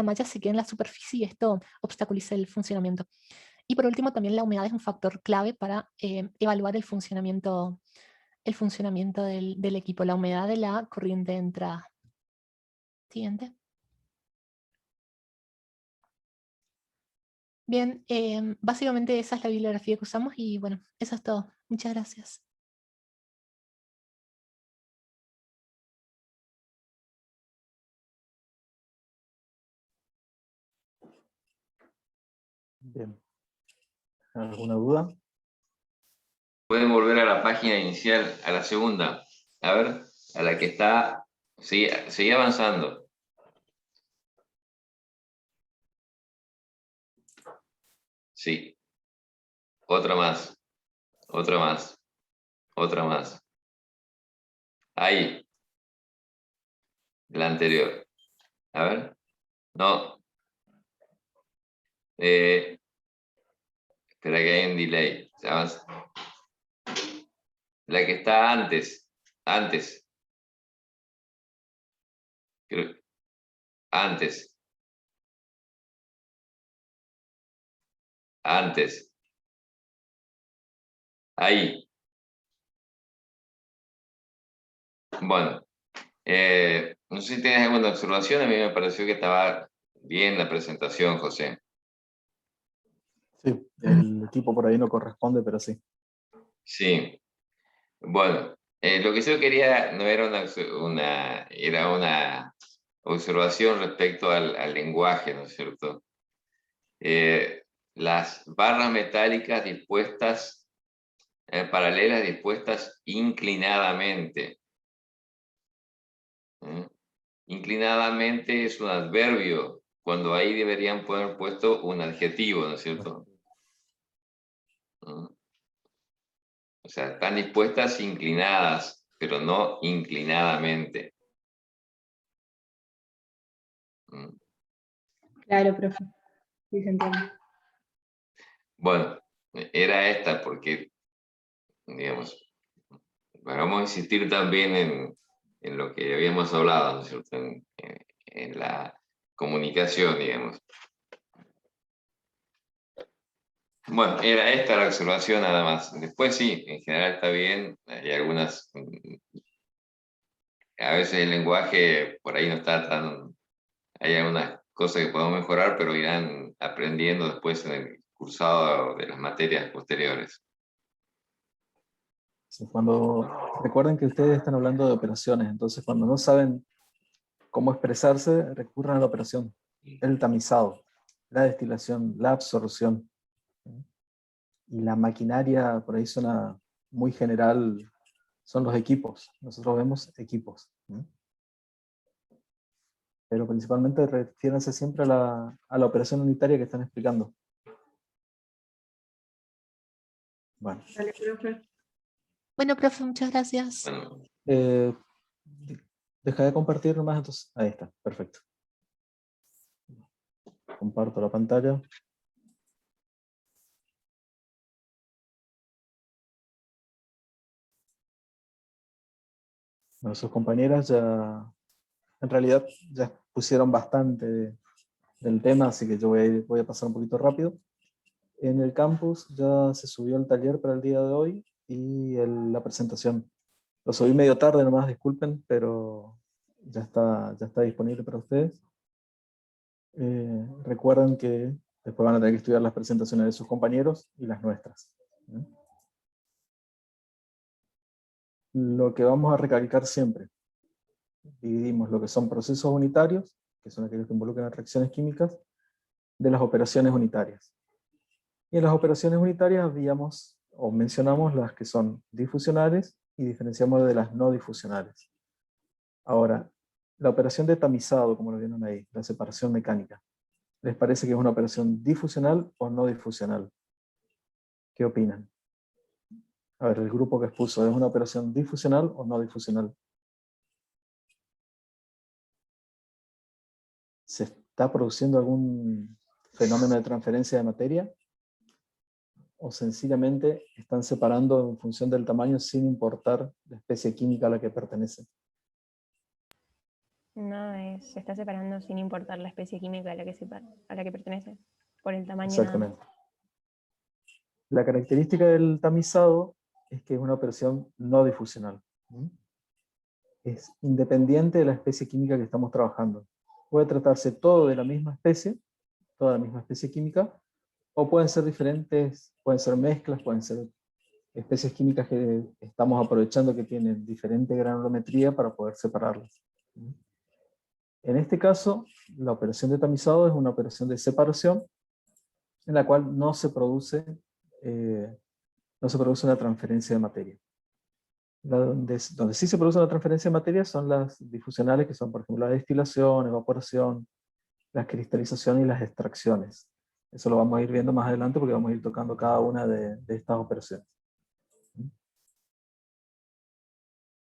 malla, se queden en la superficie y esto obstaculiza el funcionamiento. Y por último, también la humedad es un factor clave para evaluar el funcionamiento del equipo, la humedad de la corriente de entrada. Siguiente. Bien, básicamente esa es la bibliografía que usamos y bueno, eso es todo. Muchas gracias. Bien. ¿Alguna duda? Pueden volver a la página inicial, a la segunda. A ver, a la que está. Sigue avanzando. Sí. Otra más. Otra más. Otra más. Ahí. La anterior. A ver. No. Espera que hay un delay. Avanza. La que está antes. Antes. Antes. Antes. Ahí. Bueno. No sé si tienes alguna observación. A mí me pareció que estaba bien la presentación, José. Sí, el equipo por ahí no corresponde, pero sí. Sí. Bueno, lo que yo quería no era era una observación respecto al lenguaje, ¿no es cierto? Las barras metálicas dispuestas, paralelas dispuestas inclinadamente. Inclinadamente es un adverbio, cuando ahí deberían poner puesto un adjetivo, ¿no es cierto? O sea, están dispuestas inclinadas, pero no inclinadamente. Claro, profe. Sí, se entiende. Bueno, era esta porque, digamos, vamos a insistir también en lo que habíamos hablado, ¿no es cierto? En la comunicación, digamos. Bueno, era esta la observación nada más. Después sí, en general está bien. Hay algunas, a veces el lenguaje por ahí no está tan, hay algunas cosas que podemos mejorar, pero irán aprendiendo después en el cursado de las materias posteriores. Sí, recuerden que ustedes están hablando de operaciones, entonces cuando no saben cómo expresarse, recurran a la operación, el tamizado, la destilación, la absorción. Y la maquinaria, por ahí suena muy general, son los equipos. Nosotros vemos equipos. Pero principalmente refiéranse siempre a la operación unitaria que están explicando. Bueno. Dale, profe. Bueno, profe, muchas gracias. Deja de compartir nomás, entonces. Ahí está, perfecto. Comparto la pantalla. Bueno, sus compañeras ya, en realidad, ya pusieron bastante del tema, así que yo voy a pasar un poquito rápido. En el campus ya se subió el taller para el día de hoy y la presentación. Lo subí medio tarde nomás, disculpen, pero ya está disponible para ustedes. Recuerden que después van a tener que estudiar las presentaciones de sus compañeros y las nuestras. Lo que vamos a recalcar siempre, dividimos lo que son procesos unitarios, que son aquellos que involucran reacciones químicas, de las operaciones unitarias. Y en las operaciones unitarias habíamos, o mencionamos las que son difusionales y diferenciamos de las no difusionales. Ahora, la operación de tamizado, como lo vieron ahí, la separación mecánica, ¿les parece que es una operación difusional o no difusional? ¿Qué opinan? A ver, el grupo que expuso, ¿es una operación difusional o no difusional? ¿Se está produciendo algún fenómeno de transferencia de materia? ¿O sencillamente están separando en función del tamaño sin importar la especie química a la que pertenece? No, se está separando sin importar la especie química a la que pertenece, por el tamaño. Exactamente. Nada más. La característica del tamizado es que es una operación no difusional. Es independiente de la especie química que estamos trabajando. Puede tratarse todo de la misma especie, toda la misma especie química, o pueden ser diferentes, pueden ser mezclas, pueden ser especies químicas que estamos aprovechando que tienen diferente granulometría para poder separarlas. En este caso, la operación de tamizado es una operación de separación en la cual no se produce una transferencia de materia. Donde sí se produce una transferencia de materia son las difusionales, que son, por ejemplo, la destilación, evaporación, la cristalización y las extracciones. Eso lo vamos a ir viendo más adelante porque vamos a ir tocando cada una de estas operaciones.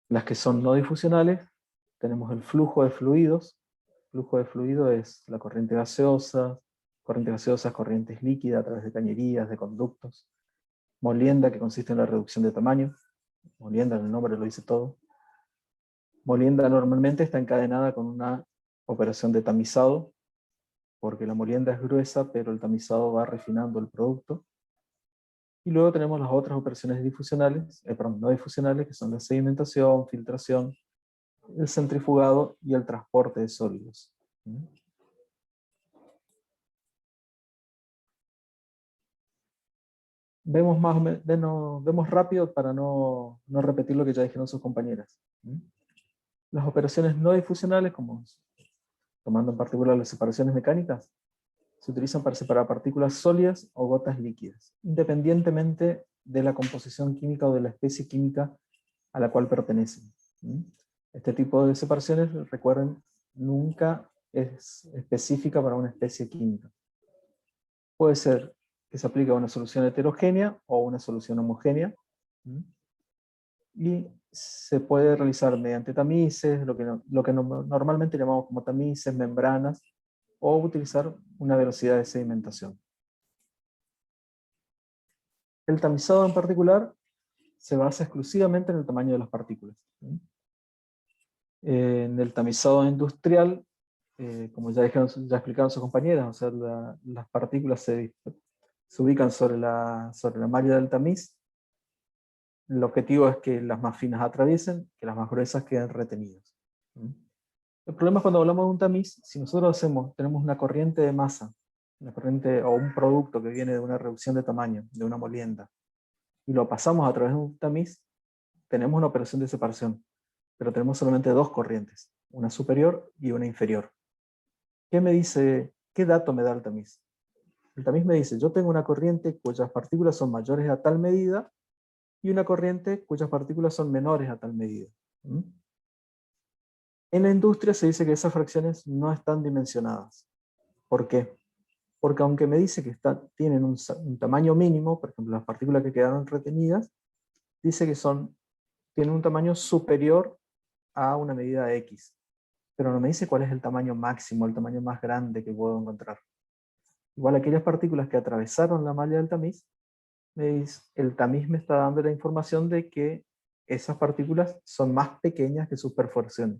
Las que son no difusionales, tenemos el flujo de fluidos. El flujo de fluido es la corriente gaseosa, corrientes líquidas a través de cañerías, de conductos. Molienda, que consiste en la reducción de tamaño. Molienda, el nombre lo dice todo. Molienda normalmente está encadenada con una operación de tamizado, porque la molienda es gruesa, pero el tamizado va refinando el producto. Y luego tenemos las otras operaciones difusionales, no difusionales, que son la sedimentación, filtración, el centrifugado y el transporte de sólidos. Vemos más o menos, vemos rápido para no repetir lo que ya dijeron sus compañeras. Las operaciones no difusionales, como tomando en particular las separaciones mecánicas, se utilizan para separar partículas sólidas o gotas líquidas, independientemente de la composición química o de la especie química a la cual pertenecen. Este tipo de separaciones, recuerden, nunca es específica para una especie química. Puede ser que se aplique a una solución heterogénea o una solución homogénea, y se puede realizar mediante tamices, lo que normalmente llamamos como tamices, membranas, o utilizar una velocidad de sedimentación. El tamizado en particular se basa exclusivamente en el tamaño de las partículas. En el tamizado industrial, como ya explicaron sus compañeras, o sea, las partículas se ubican sobre la malla del tamiz. El objetivo es que las más finas atraviesen, que las más gruesas queden retenidas. El problema es cuando hablamos de un tamiz, si nosotros tenemos una corriente de masa, una corriente o un producto que viene de una reducción de tamaño, de una molienda, y lo pasamos a través de un tamiz, tenemos una operación de separación, pero tenemos solamente dos corrientes, una superior y una inferior. ¿Qué dato me da el tamiz? El tamiz me dice, yo tengo una corriente cuyas partículas son mayores a tal medida, y una corriente cuyas partículas son menores a tal medida. En la industria se dice que esas fracciones no están dimensionadas. ¿Por qué? Porque aunque me dice que tienen un tamaño mínimo, por ejemplo las partículas que quedaron retenidas, dice que tienen un tamaño superior a una medida de X. Pero no me dice cuál es el tamaño máximo, el tamaño más grande que puedo encontrar. Igual aquellas partículas que atravesaron la malla del tamiz, el tamiz me está dando la información de que esas partículas son más pequeñas que sus perforaciones.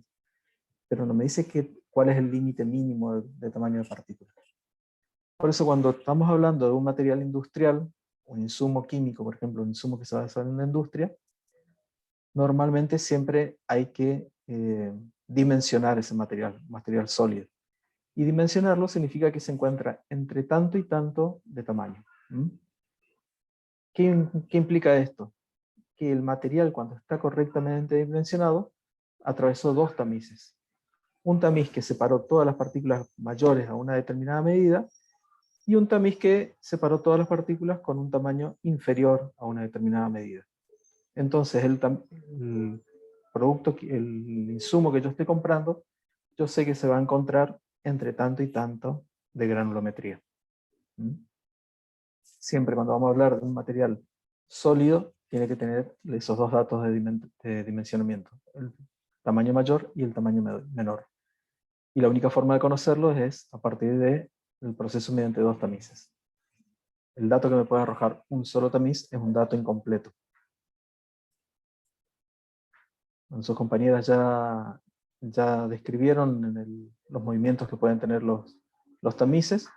Pero no me dice cuál es el límite mínimo de tamaño de partículas. Por eso cuando estamos hablando de un material industrial, un insumo químico, por ejemplo, un insumo que se va a usar en la industria, normalmente siempre hay que dimensionar ese material sólido. Y dimensionarlo significa que se encuentra entre tanto y tanto de tamaño. ¿Qué implica esto? Que el material, cuando está correctamente dimensionado, atravesó dos tamices. Un tamiz que separó todas las partículas mayores a una determinada medida, y un tamiz que separó todas las partículas con un tamaño inferior a una determinada medida. Entonces el producto, el insumo que yo esté comprando, yo sé que se va a encontrar entre tanto y tanto de granulometría. Siempre cuando vamos a hablar de un material sólido, tiene que tener esos dos datos de dimensionamiento, el tamaño mayor y el tamaño menor. Y la única forma de conocerlo es a partir del proceso mediante dos tamices. El dato que me puede arrojar un solo tamiz es un dato incompleto. Sus compañeras ya describieron los movimientos que pueden tener los tamices.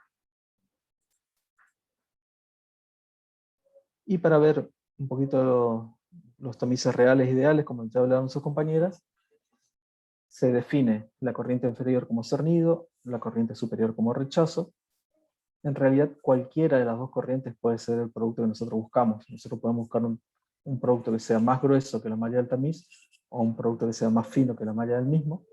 Y para ver un poquito los tamices reales ideales, como ya hablaron sus compañeras, se define la corriente inferior como cernido, la corriente superior como rechazo. En realidad, cualquiera de las dos corrientes puede ser el producto que nosotros buscamos. Nosotros podemos buscar un producto que sea más grueso que la malla del tamiz, o un producto que sea más fino que la malla del mismo.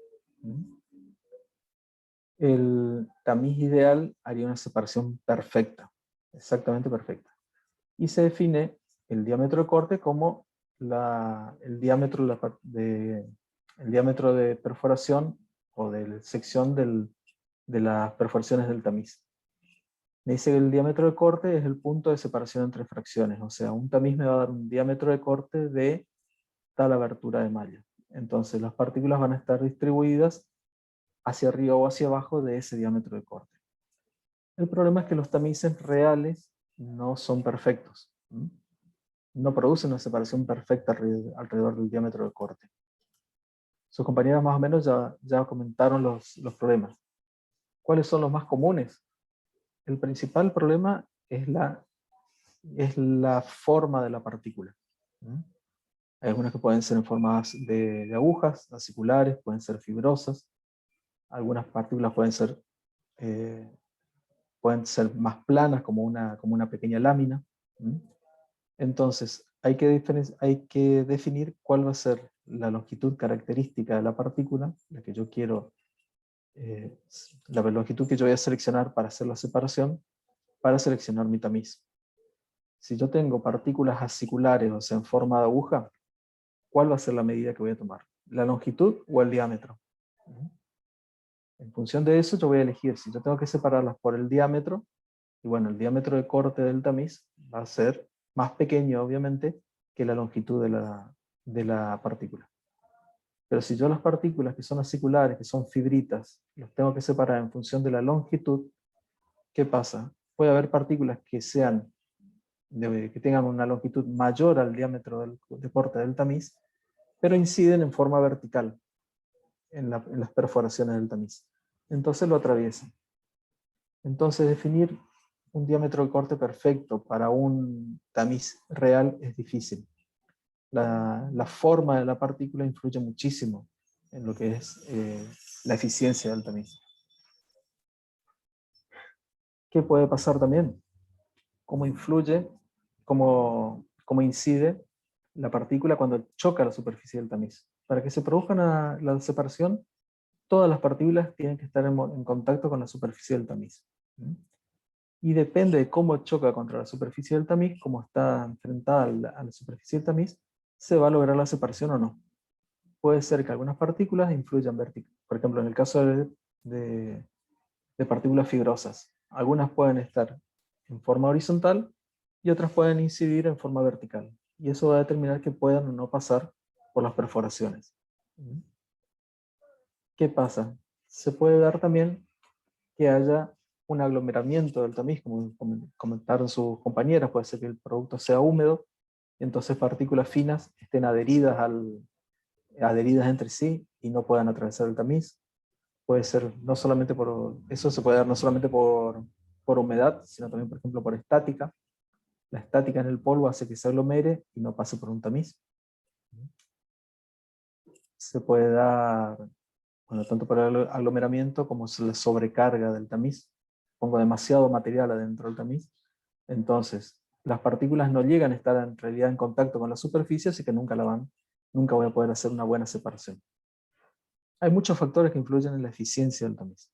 El tamiz ideal haría una separación perfecta. exactamente perfecta. Y se define el diámetro de corte como el diámetro de perforación o de sección de las perforaciones del tamiz. Me dice que el diámetro de corte es el punto de separación entre fracciones, o sea, un tamiz me va a dar un diámetro de corte de tal abertura de malla. Entonces las partículas van a estar distribuidas hacia arriba o hacia abajo de ese diámetro de corte. El problema es que los tamices reales no son perfectos. No producen una separación perfecta alrededor del diámetro de corte. Sus compañeras más o menos ya comentaron los problemas. ¿Cuáles son los más comunes? El principal problema es la forma de la partícula. Hay algunas que pueden ser en formas de agujas, aciculares, pueden ser fibrosas. Algunas partículas pueden ser más planas, como una pequeña lámina. Entonces, hay que definir cuál va a ser la longitud característica de la partícula, la que yo quiero, la longitud que yo voy a seleccionar para hacer la separación, para seleccionar mi tamiz. Si yo tengo partículas aciculares, o sea, en forma de aguja, ¿cuál va a ser la medida que voy a tomar? ¿La longitud o el diámetro? En función de eso yo voy a elegir si yo tengo que separarlas por el diámetro, y bueno, el diámetro de corte del tamiz va a ser más pequeño, obviamente, que la longitud de la partícula. Pero si yo las partículas que son aciculares, que son fibritas, las tengo que separar en función de la longitud, ¿qué pasa? Puede haber partículas que tengan una longitud mayor al diámetro de corte del tamiz, pero inciden en forma vertical en las perforaciones del tamiz. Entonces lo atraviesan. Entonces definir un diámetro de corte perfecto para un tamiz real es difícil. La forma de la partícula influye muchísimo en lo que es la eficiencia del tamiz. ¿Qué puede pasar también? ¿Cómo influye, cómo incide la partícula cuando choca la superficie del tamiz? Para que se produzca la separación, todas las partículas tienen que estar en contacto con la superficie del tamiz. Y depende de cómo choca contra la superficie del tamiz, cómo está enfrentada a la superficie del tamiz, se va a lograr la separación o no. Puede ser que algunas partículas influyan vertical. Por ejemplo, en el caso de partículas fibrosas, algunas pueden estar en forma horizontal y otras pueden incidir en forma vertical. Y eso va a determinar que puedan o no pasar por las perforaciones. ¿Qué pasa? Se puede dar también que haya un aglomeramiento del tamiz, como comentaron sus compañeras, puede ser que el producto sea húmedo, y entonces partículas finas estén adheridas entre sí y no puedan atravesar el tamiz. Puede ser eso se puede dar no solamente por humedad, sino también, por ejemplo, por estática. La estática en el polvo hace que se aglomere y no pase por un tamiz. Se puede dar, bueno, tanto por el aglomeramiento como la sobrecarga del tamiz. Pongo demasiado material adentro del tamiz. Entonces, las partículas no llegan a estar en realidad en contacto con la superficie, así que nunca voy a poder hacer una buena separación. Hay muchos factores que influyen en la eficiencia del tamiz.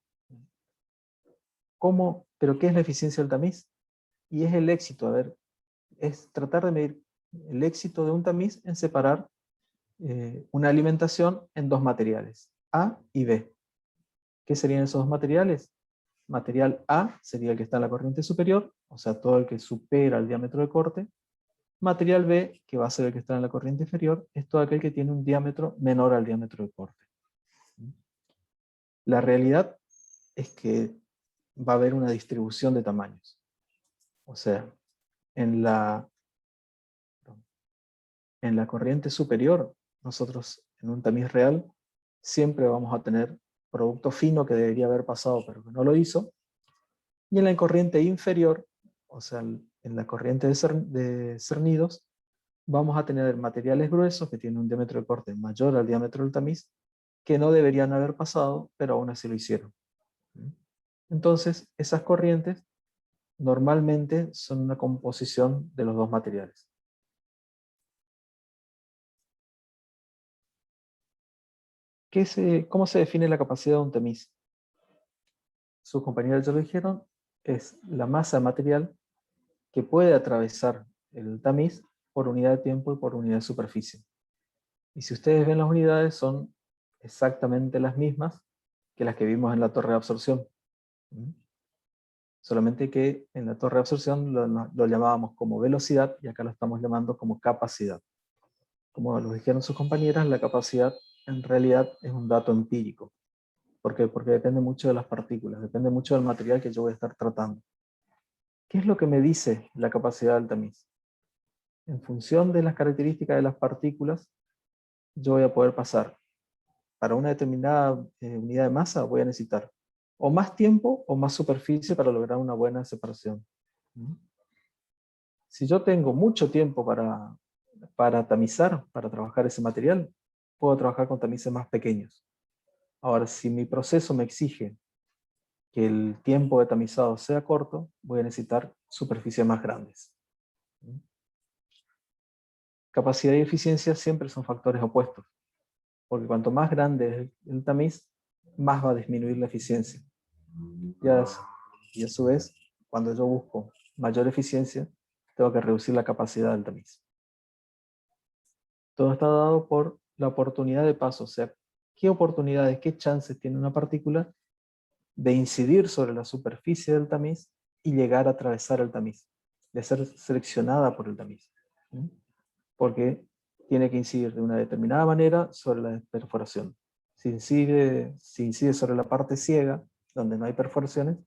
¿Pero qué es la eficiencia del tamiz? Y es el éxito, es tratar de medir el éxito de un tamiz en separar una alimentación en dos materiales, A y B. ¿Qué serían esos dos materiales? Material A sería el que está en la corriente superior, o sea, todo el que supera el diámetro de corte. Material B, que va a ser el que está en la corriente inferior, es todo aquel que tiene un diámetro menor al diámetro de corte. La realidad es que va a haber una distribución de tamaños. O sea, en la corriente superior, nosotros en un tamiz real siempre vamos a tener producto fino que debería haber pasado pero que no lo hizo. Y en la corriente inferior, o sea, en la corriente de cernidos, vamos a tener materiales gruesos que tienen un diámetro de corte mayor al diámetro del tamiz, que no deberían haber pasado, pero aún así lo hicieron. Entonces, esas corrientes normalmente son una composición de los dos materiales. ¿Cómo se define la capacidad de un tamiz? Sus compañeros ya lo dijeron, es la masa de material que puede atravesar el tamiz por unidad de tiempo y por unidad de superficie. Y si ustedes ven las unidades, son exactamente las mismas que las que vimos en la torre de absorción. Solamente que en la torre de absorción lo llamábamos como velocidad y acá lo estamos llamando como capacidad. Como lo dijeron sus compañeras, la capacidad en realidad es un dato empírico. ¿Por qué? Porque depende mucho de las partículas, depende mucho del material que yo voy a estar tratando. ¿Qué es lo que me dice la capacidad del tamiz? En función de las características de las partículas, yo voy a poder pasar. Para una determinada unidad de masa voy a necesitar o más tiempo o más superficie para lograr una buena separación. Si yo tengo mucho tiempo para tamizar, para trabajar ese material, puedo trabajar con tamices más pequeños. Ahora, si mi proceso me exige que el tiempo de tamizado sea corto, voy a necesitar superficies más grandes. Capacidad y eficiencia siempre son factores opuestos, porque cuanto más grande es el tamiz, más va a disminuir la eficiencia. Y a su vez, cuando yo busco mayor eficiencia, tengo que reducir la capacidad del tamiz. Todo está dado por la oportunidad de paso, o sea, qué oportunidades, qué chances tiene una partícula de incidir sobre la superficie del tamiz y llegar a atravesar el tamiz, de ser seleccionada por el tamiz. Porque tiene que incidir de una determinada manera sobre la perforación. Si incide sobre la parte ciega, donde no hay perforaciones,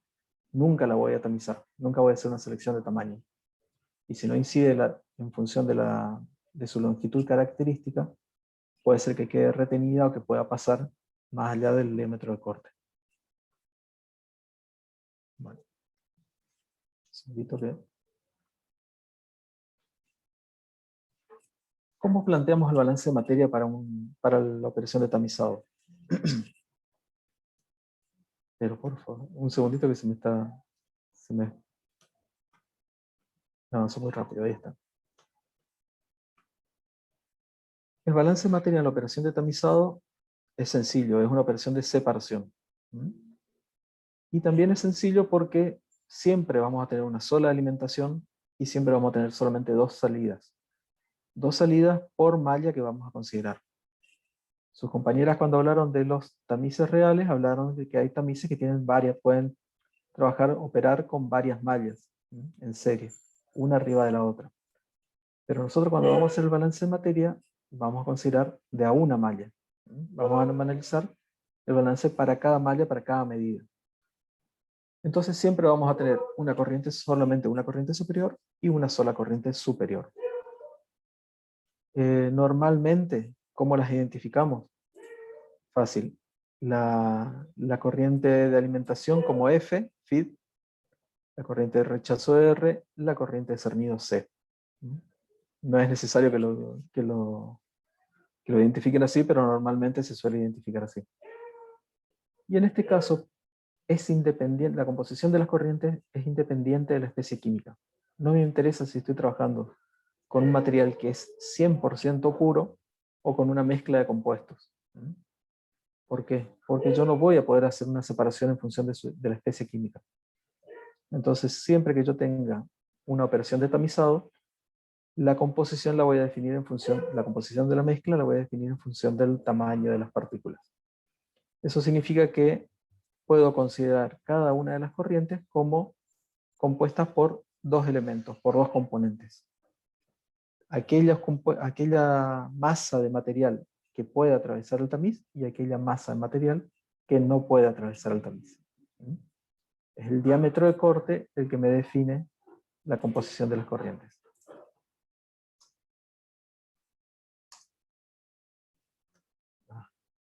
nunca la voy a tamizar, nunca voy a hacer una selección de tamaño. Y si no incide en función de su longitud característica, puede ser que quede retenida o que pueda pasar más allá del diámetro de corte. Bueno. ¿Cómo planteamos el balance de materia para la operación de tamizado? Pero por favor, un segundito que no, avanzó muy rápido, ahí está. El balance de materia en la operación de tamizado es sencillo, es una operación de separación. Y también es sencillo porque siempre vamos a tener una sola alimentación y siempre vamos a tener solamente dos salidas. Dos salidas por malla que vamos a considerar. Sus compañeras cuando hablaron de los tamices reales, hablaron de que hay tamices que tienen varias, pueden operar con varias mallas en serie, una arriba de la otra. Pero nosotros cuando vamos a hacer el balance de materia, vamos a considerar de a una malla. Vamos a analizar el balance para cada malla, para cada medida. Entonces siempre vamos a tener solamente una corriente superior y una sola corriente superior. Normalmente, ¿cómo las identificamos? Fácil. La corriente de alimentación como F, feed, la corriente de rechazo R, la corriente de cernido C. No es necesario que lo identifiquen así, pero normalmente se suele identificar así. Y en este caso, es independiente, la composición de las corrientes es independiente de la especie química. No me interesa si estoy trabajando con un material que es 100% puro o con una mezcla de compuestos. ¿Por qué? Porque yo no voy a poder hacer una separación en función de la especie química. Entonces, siempre que yo tenga una operación de tamizado, la composición la voy a definir la composición de la mezcla la voy a definir en función del tamaño de las partículas. Eso significa que puedo considerar cada una de las corrientes como compuestas por dos elementos, por dos componentes. Aquella masa de material que puede atravesar el tamiz y aquella masa de material que no puede atravesar el tamiz. Es el diámetro de corte el que me define la composición de las corrientes.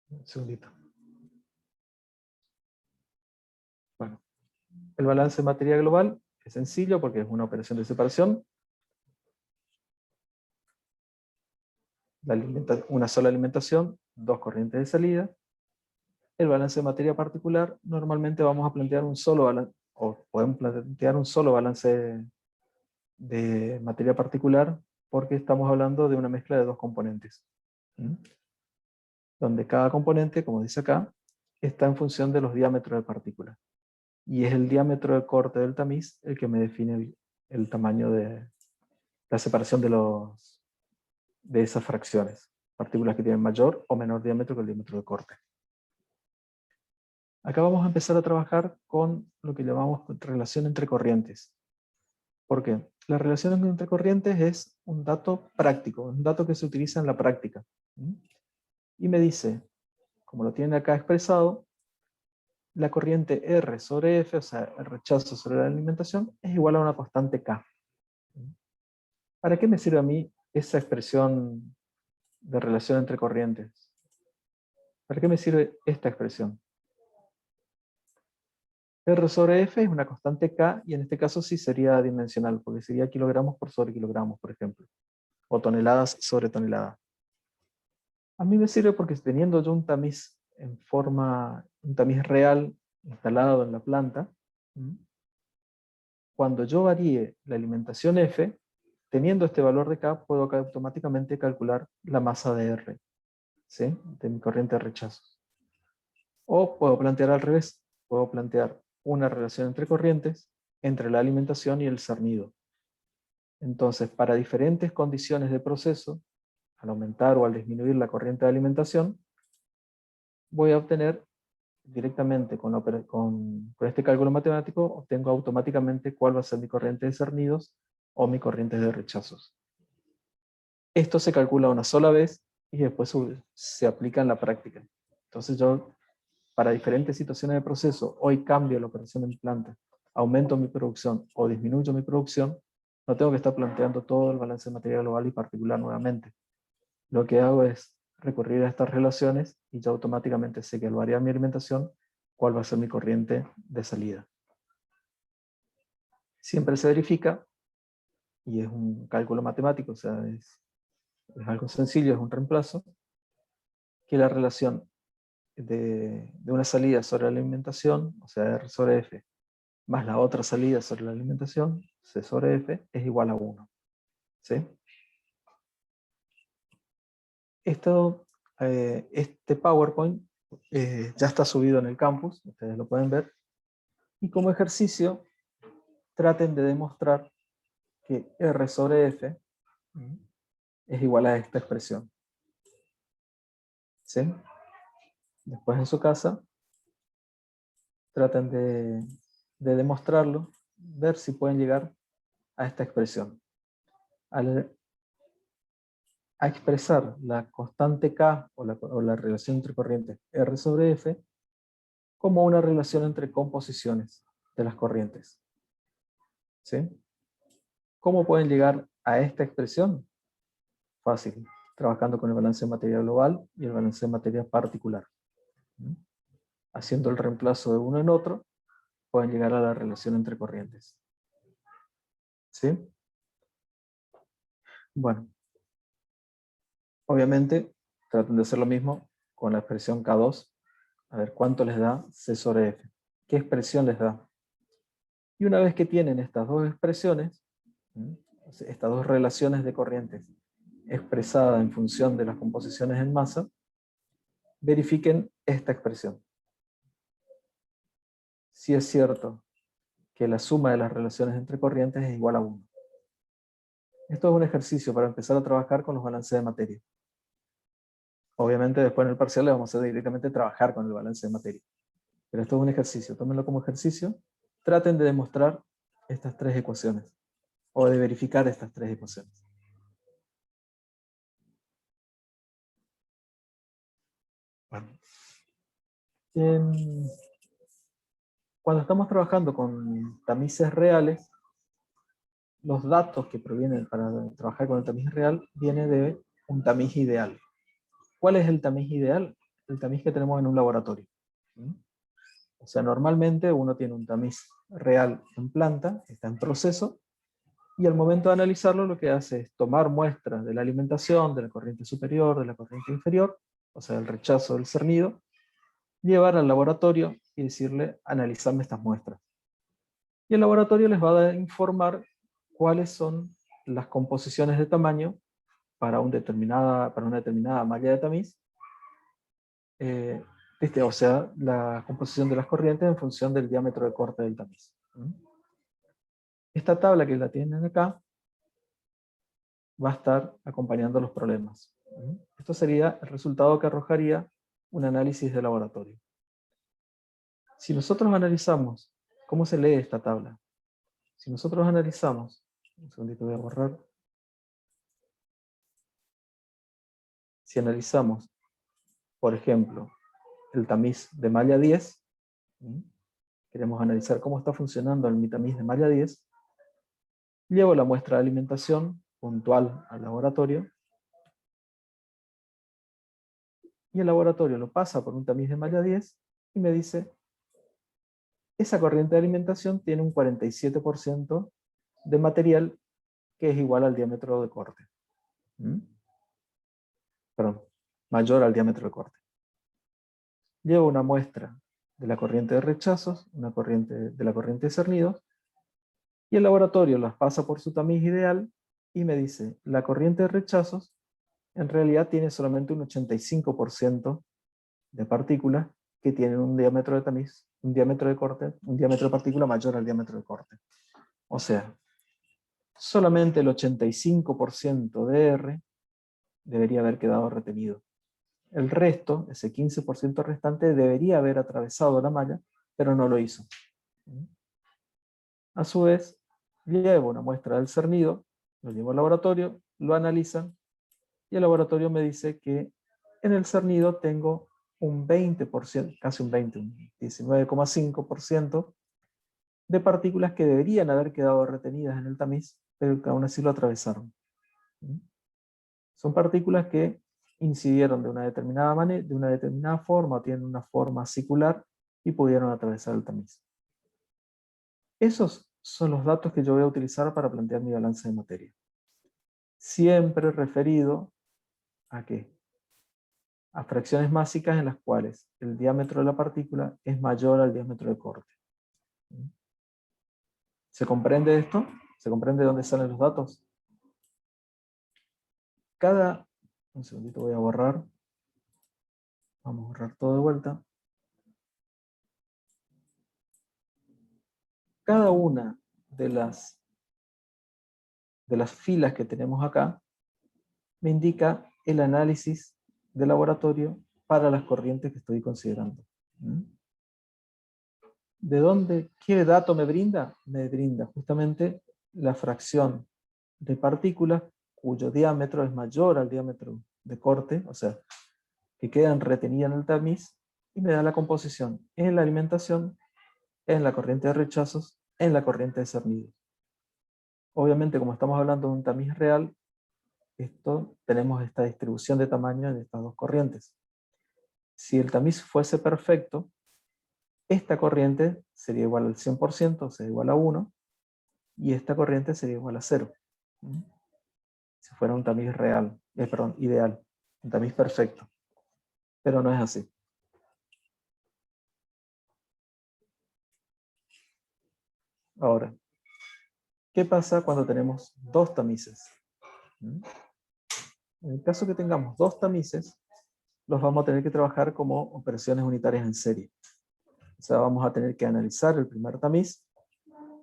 Un segundito. Bueno, el balance de materia global es sencillo porque es una operación de separación. Una sola alimentación, dos corrientes de salida. El balance de materia particular, normalmente vamos a plantear un solo balance, o podemos plantear un solo balance de materia particular porque estamos hablando de una mezcla de dos componentes. Donde cada componente, como dice acá, está en función de los diámetros de partículas. Y es el diámetro de corte del tamiz el que me define el tamaño de la separación de esas fracciones. Partículas que tienen mayor o menor diámetro que el diámetro de corte. Acá vamos a empezar a trabajar con lo que llamamos relación entre corrientes. ¿Por qué? La relación entre corrientes es un dato práctico, un dato que se utiliza en la práctica. Y me dice, como lo tiene acá expresado, la corriente R sobre F, o sea, el rechazo sobre la alimentación, es igual a una constante K. ¿Para qué me sirve a mí esa expresión de relación entre corrientes? ¿Para qué me sirve esta expresión? R sobre F es una constante K, y en este caso sí sería dimensional, porque sería kilogramos por sobre kilogramos, por ejemplo, o toneladas sobre toneladas. A mí me sirve porque teniendo yo un tamiz un tamiz real instalado en la planta, cuando yo varíe la alimentación F, teniendo este valor de K, puedo automáticamente calcular la masa de R, ¿sí?, de mi corriente de rechazos. O puedo plantear al revés, puedo plantear una relación entre corrientes, entre la alimentación y el cernido. Entonces, para diferentes condiciones de proceso, al aumentar o al disminuir la corriente de alimentación, voy a obtener directamente con este cálculo matemático, obtengo automáticamente cuál va a ser mi corriente de cernidos o mi corriente de rechazos. Esto se calcula una sola vez y después se aplica en la práctica. Entonces yo, para diferentes situaciones de proceso, hoy cambio la operación en planta, aumento mi producción o disminuyo mi producción, no tengo que estar planteando todo el balance de materia global y particular nuevamente. Lo que hago es recurrir a estas relaciones y yo automáticamente sé que al variar mi alimentación, cuál va a ser mi corriente de salida. Siempre se verifica, y es un cálculo matemático, o sea, es algo sencillo, es un reemplazo, que la relación de una salida sobre la alimentación, o sea, R sobre F, más la otra salida sobre la alimentación, C sobre F, es igual a 1. ¿Sí? Este PowerPoint ya está subido en el campus, ustedes lo pueden ver, y como ejercicio traten de demostrar que R sobre F es igual a esta expresión. ¿Sí? Después en su casa traten de demostrarlo, ver si pueden llegar a esta expresión. A expresar la constante K o la relación entre corrientes R sobre F como una relación entre composiciones de las corrientes. ¿Sí? ¿Cómo pueden llegar a esta expresión? Fácil, trabajando con el balance de materia global y el balance de materia particular. Haciendo el reemplazo de uno en otro, pueden llegar a la relación entre corrientes. ¿Sí? Bueno, obviamente traten de hacer lo mismo con la expresión K2. A ver cuánto les da C sobre F. ¿Qué expresión les da? Y una vez que tienen estas dos expresiones, estas dos relaciones de corrientes expresadas en función de las composiciones en masa, verifiquen esta expresión. Si es cierto que la suma de las relaciones entre corrientes es igual a 1. Esto es un ejercicio para empezar a trabajar con los balances de materia. Obviamente después en el parcial le vamos a hacer directamente trabajar con el balance de materia. Pero esto es un ejercicio, tómenlo como ejercicio. Traten de demostrar estas tres ecuaciones, o de verificar estas tres ecuaciones. Bueno. Cuando estamos trabajando con tamices reales, los datos que provienen para trabajar con el tamiz real vienen de un tamiz ideal. ¿Cuál es el tamiz ideal? El tamiz que tenemos en un laboratorio. O sea, normalmente uno tiene un tamiz real en planta, está en proceso, y al momento de analizarlo lo que hace es tomar muestras de la alimentación, de la corriente superior, de la corriente inferior, o sea, el rechazo del cernido, llevar al laboratorio y decirle, analizadme estas muestras. Y el laboratorio les va a informar cuáles son las composiciones de tamaño para una determinada malla de tamiz, o sea, la composición de las corrientes en función del diámetro de corte del tamiz. Esta tabla que la tienen acá va a estar acompañando los problemas. Esto sería el resultado que arrojaría un análisis de laboratorio. Si nosotros analizamos cómo se lee esta tabla, si nosotros analizamos, un segundito voy a borrar, si analizamos, por ejemplo, el tamiz de malla 10, queremos analizar cómo está funcionando el tamiz de malla 10, llevo la muestra de alimentación puntual al laboratorio, y el laboratorio lo pasa por un tamiz de malla 10 y me dice, esa corriente de alimentación tiene un 47% de material que es igual al diámetro de corte. Perdón, mayor al diámetro de corte. Llevo una muestra de la corriente de rechazos, una corriente de la corriente de cernidos, y el laboratorio las pasa por su tamiz ideal y me dice, la corriente de rechazos en realidad tiene solamente un 85% de partículas que tienen un diámetro de tamiz, un diámetro de corte, un diámetro de partícula mayor al diámetro de corte. O sea, solamente el 85% de R debería haber quedado retenido. El resto, ese 15% restante, debería haber atravesado la malla, pero no lo hizo. A su vez, llevo una muestra del cernido, lo llevo al laboratorio, lo analizan, y el laboratorio me dice que en el cernido tengo un 20%, casi un 20, un 19,5% de partículas que deberían haber quedado retenidas en el tamiz, pero que aún así lo atravesaron. Son partículas que incidieron de una determinada manera, de una determinada forma, o tienen una forma circular y pudieron atravesar el tamiz. Esos son los datos que yo voy a utilizar para plantear mi balance de materia. Siempre referido ¿a qué? A fracciones másicas en las cuales el diámetro de la partícula es mayor al diámetro de corte. ¿Se comprende esto? ¿Se comprende dónde salen los datos? Un segundito voy a borrar. Vamos a borrar todo de vuelta. Cada una de las filas que tenemos acá me indica el análisis de laboratorio para las corrientes que estoy considerando. ¿De dónde? ¿Qué dato me brinda? Me brinda justamente la fracción de partículas cuyo diámetro es mayor al diámetro de corte, o sea, que quedan retenidas en el tamiz, y me da la composición en la alimentación, en la corriente de rechazos, en la corriente de cernidos. Obviamente, como estamos hablando de un tamiz real, tenemos esta distribución de tamaño en estas dos corrientes. Si el tamiz fuese perfecto, esta corriente sería igual al 100%, o sea, igual a 1, y esta corriente sería igual a 0. Si fuera un tamiz real, ideal, un tamiz perfecto. Pero no es así. Ahora, ¿qué pasa cuando tenemos dos tamices? En el caso que tengamos dos tamices, los vamos a tener que trabajar como operaciones unitarias en serie. O sea, vamos a tener que analizar el primer tamiz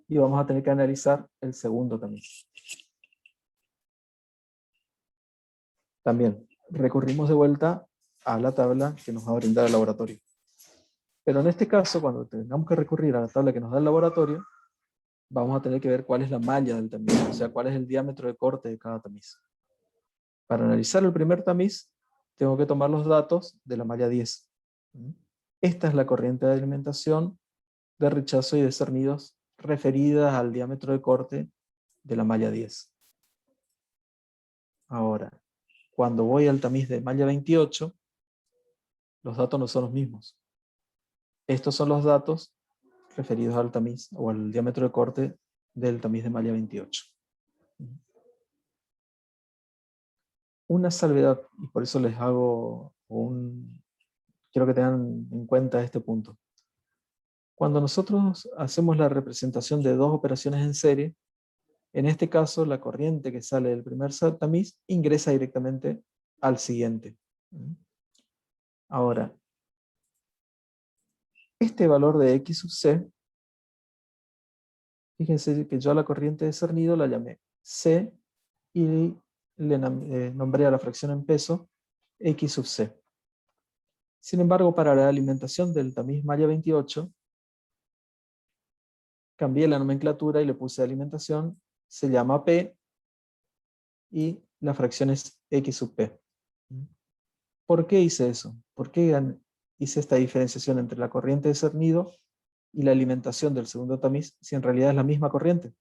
y vamos a tener que analizar el segundo tamiz. También recurrimos de vuelta a la tabla que nos va a brindar el laboratorio. Pero en este caso, cuando tengamos que recurrir a la tabla que nos da el laboratorio, vamos a tener que ver cuál es la malla del tamiz, o sea, cuál es el diámetro de corte de cada tamiz. Para analizar el primer tamiz, tengo que tomar los datos de la malla 10. Esta es la corriente de alimentación, de rechazo y de cernidos referidas al diámetro de corte de la malla 10. Ahora, cuando voy al tamiz de malla 28, los datos no son los mismos. Estos son los datos referidos al tamiz o al diámetro de corte del tamiz de malla 28. Una salvedad, y por eso les hago quiero que tengan en cuenta este punto. Cuando nosotros hacemos la representación de dos operaciones en serie, en este caso la corriente que sale del primer tamiz ingresa directamente al siguiente. Ahora, este valor de X sub C Fíjense que yo a la corriente de cernido la llamé C y le nombré a la fracción en peso X sub C. Sin embargo, para la alimentación del tamiz malla 28, cambié la nomenclatura y le puse alimentación, se llama P y la fracción es X sub P. ¿Por qué hice eso? ¿Por qué hice esta diferenciación entre la corriente de cernido y la alimentación del segundo tamiz si en realidad es la misma corriente?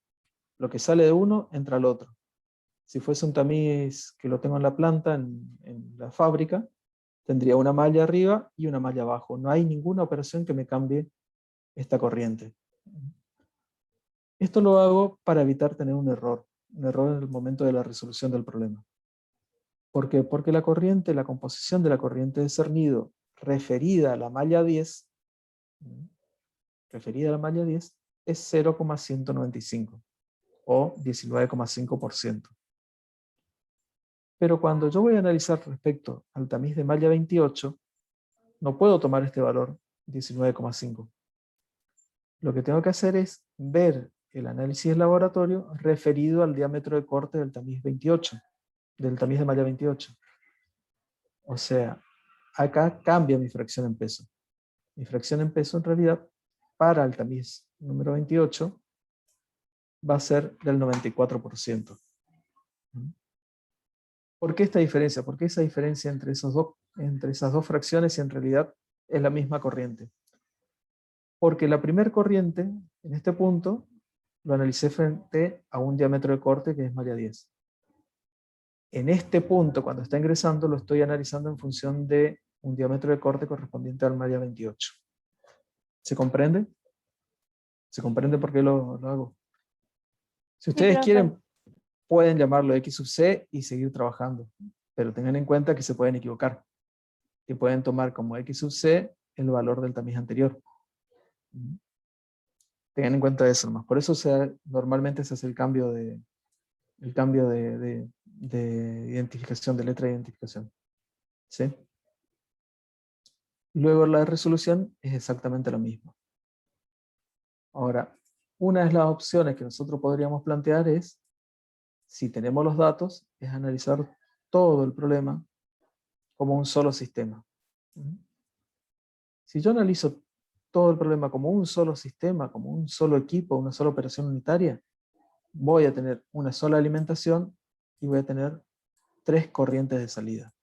Lo que sale de uno entra al otro. Si fuese un tamiz que lo tengo en la planta, en la fábrica, tendría una malla arriba y una malla abajo. No hay ninguna operación que me cambie esta corriente. Esto lo hago para evitar tener un error en el momento de la resolución del problema. ¿Por qué? Porque la composición de la corriente de cernido referida a la malla 10, es 0,195 o 19,5%. Pero cuando yo voy a analizar respecto al tamiz de malla 28, no puedo tomar este valor 19,5. Lo que tengo que hacer es ver el análisis de laboratorio referido al diámetro de corte del tamiz 28, del tamiz de malla 28. O sea, acá cambia mi fracción en peso. Mi fracción en peso en realidad para el tamiz número 28 va a ser del 94%. ¿Por qué esta diferencia? ¿Por qué esa diferencia entre esas dos fracciones si en realidad es la misma corriente? Porque la primera corriente, en este punto, lo analicé frente a un diámetro de corte que es malla 10. En este punto, cuando está ingresando, lo estoy analizando en función de un diámetro de corte correspondiente al malla 28. ¿Se comprende? ¿Se comprende por qué lo hago? Si ustedes quieren, pueden llamarlo X sub C y seguir trabajando, pero tengan en cuenta que se pueden equivocar, que pueden tomar como X sub C el valor del tamiz anterior. Tengan en cuenta eso nomás. Por eso normalmente se hace el cambio de identificación, de letra de identificación. ¿Sí? Luego la resolución es exactamente lo mismo. Ahora, una de las opciones que nosotros podríamos plantear es, si tenemos los datos, es analizar todo el problema como un solo sistema. Si yo analizo todo el problema como un solo sistema, como un solo equipo, una sola operación unitaria, voy a tener una sola alimentación y voy a tener 3 corrientes de salida,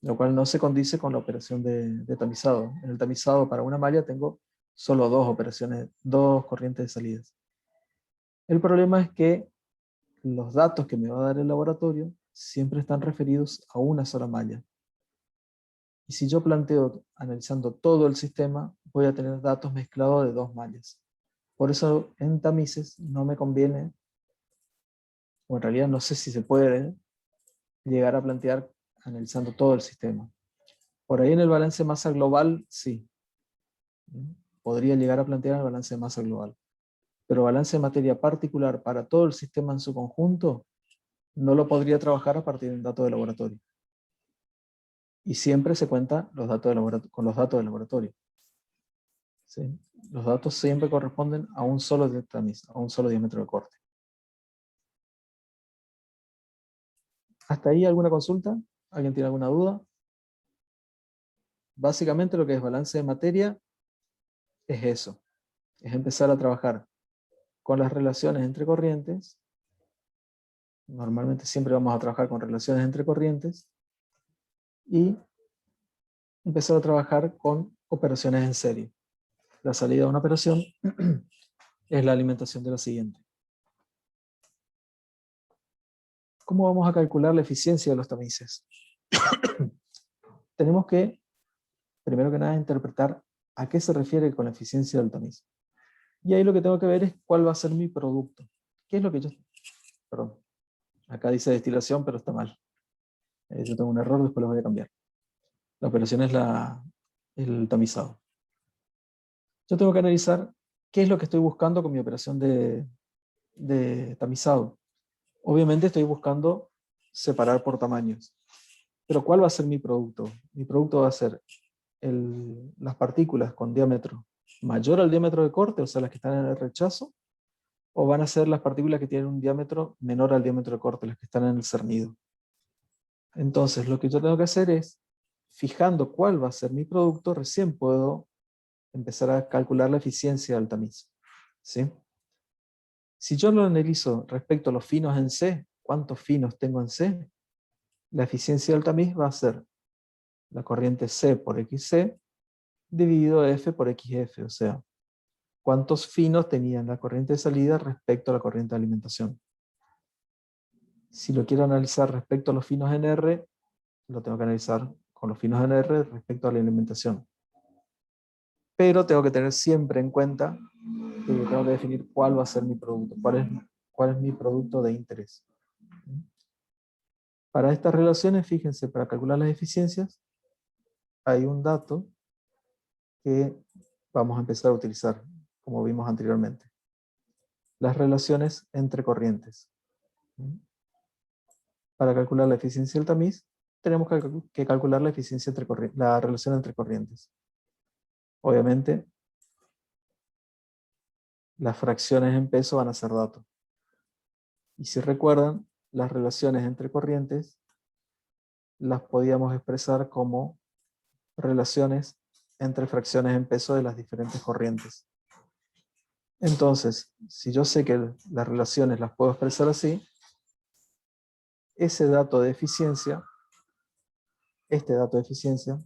lo cual no se condice con la operación de tamizado. En el tamizado para una malla tengo solo 2 corrientes de salidas. El problema es que los datos que me va a dar el laboratorio siempre están referidos a una sola malla. Y si yo planteo analizando todo el sistema, voy a tener datos mezclados de 2 mallas. Por eso en tamices no me conviene, o en realidad no sé si se puede, llegar a plantear analizando todo el sistema. Por ahí en el balance de masa global, sí. Podría llegar a plantear el balance de masa global. Pero balance de materia particular para todo el sistema en su conjunto, no lo podría trabajar a partir de un dato de laboratorio. Y siempre se cuenta con los datos de laboratorio. ¿Sí? Los datos siempre corresponden a un solo tamiz, a un solo diámetro de corte. ¿Hasta ahí alguna consulta? ¿Alguien tiene alguna duda? Básicamente lo que es balance de materia es eso. Es empezar a trabajar con las relaciones entre corrientes. Normalmente siempre vamos a trabajar con relaciones entre corrientes. Y empezar a trabajar con operaciones en serie. La salida de una operación es la alimentación de la siguiente. ¿Cómo vamos a calcular la eficiencia de los tamices? Tenemos que, primero que nada, interpretar a qué se refiere con la eficiencia del tamiz. Y ahí lo que tengo que ver es cuál va a ser mi producto. ¿Qué es lo que yo... Perdón. Acá dice destilación, pero está mal. Yo tengo un error, después lo voy a cambiar. La operación es el tamizado. Yo tengo que analizar qué es lo que estoy buscando con mi operación de tamizado. Obviamente estoy buscando separar por tamaños. Pero ¿cuál va a ser mi producto? Mi producto va a ser las partículas con diámetro mayor al diámetro de corte, o sea, las que están en el rechazo, o van a ser las partículas que tienen un diámetro menor al diámetro de corte, las que están en el cernido. Entonces, lo que yo tengo que hacer es, fijando cuál va a ser mi producto, recién puedo empezar a calcular la eficiencia del tamiz. ¿Sí? Si yo lo analizo respecto a los finos en C, ¿cuántos finos tengo en C? La eficiencia del tamiz va a ser la corriente C por XC dividido F por XF, o sea, cuántos finos tenía en la corriente de salida respecto a la corriente de alimentación. Si lo quiero analizar respecto a los finos en R, lo tengo que analizar con los finos en R respecto a la alimentación. Pero tengo que tener siempre en cuenta que tengo que definir cuál va a ser mi producto, cuál es mi producto de interés. Para estas relaciones, fíjense, para calcular las eficiencias, hay un dato que vamos a empezar a utilizar, como vimos anteriormente. Las relaciones entre corrientes. Para calcular la eficiencia del tamiz, tenemos que calcular la eficiencia entre la relación entre corrientes. Obviamente, las fracciones en peso van a ser datos. Y si recuerdan, las relaciones entre corrientes las podíamos expresar como relaciones entre fracciones en peso de las diferentes corrientes. Entonces, si yo sé que las relaciones las puedo expresar así, ese dato de eficiencia, este dato de eficiencia,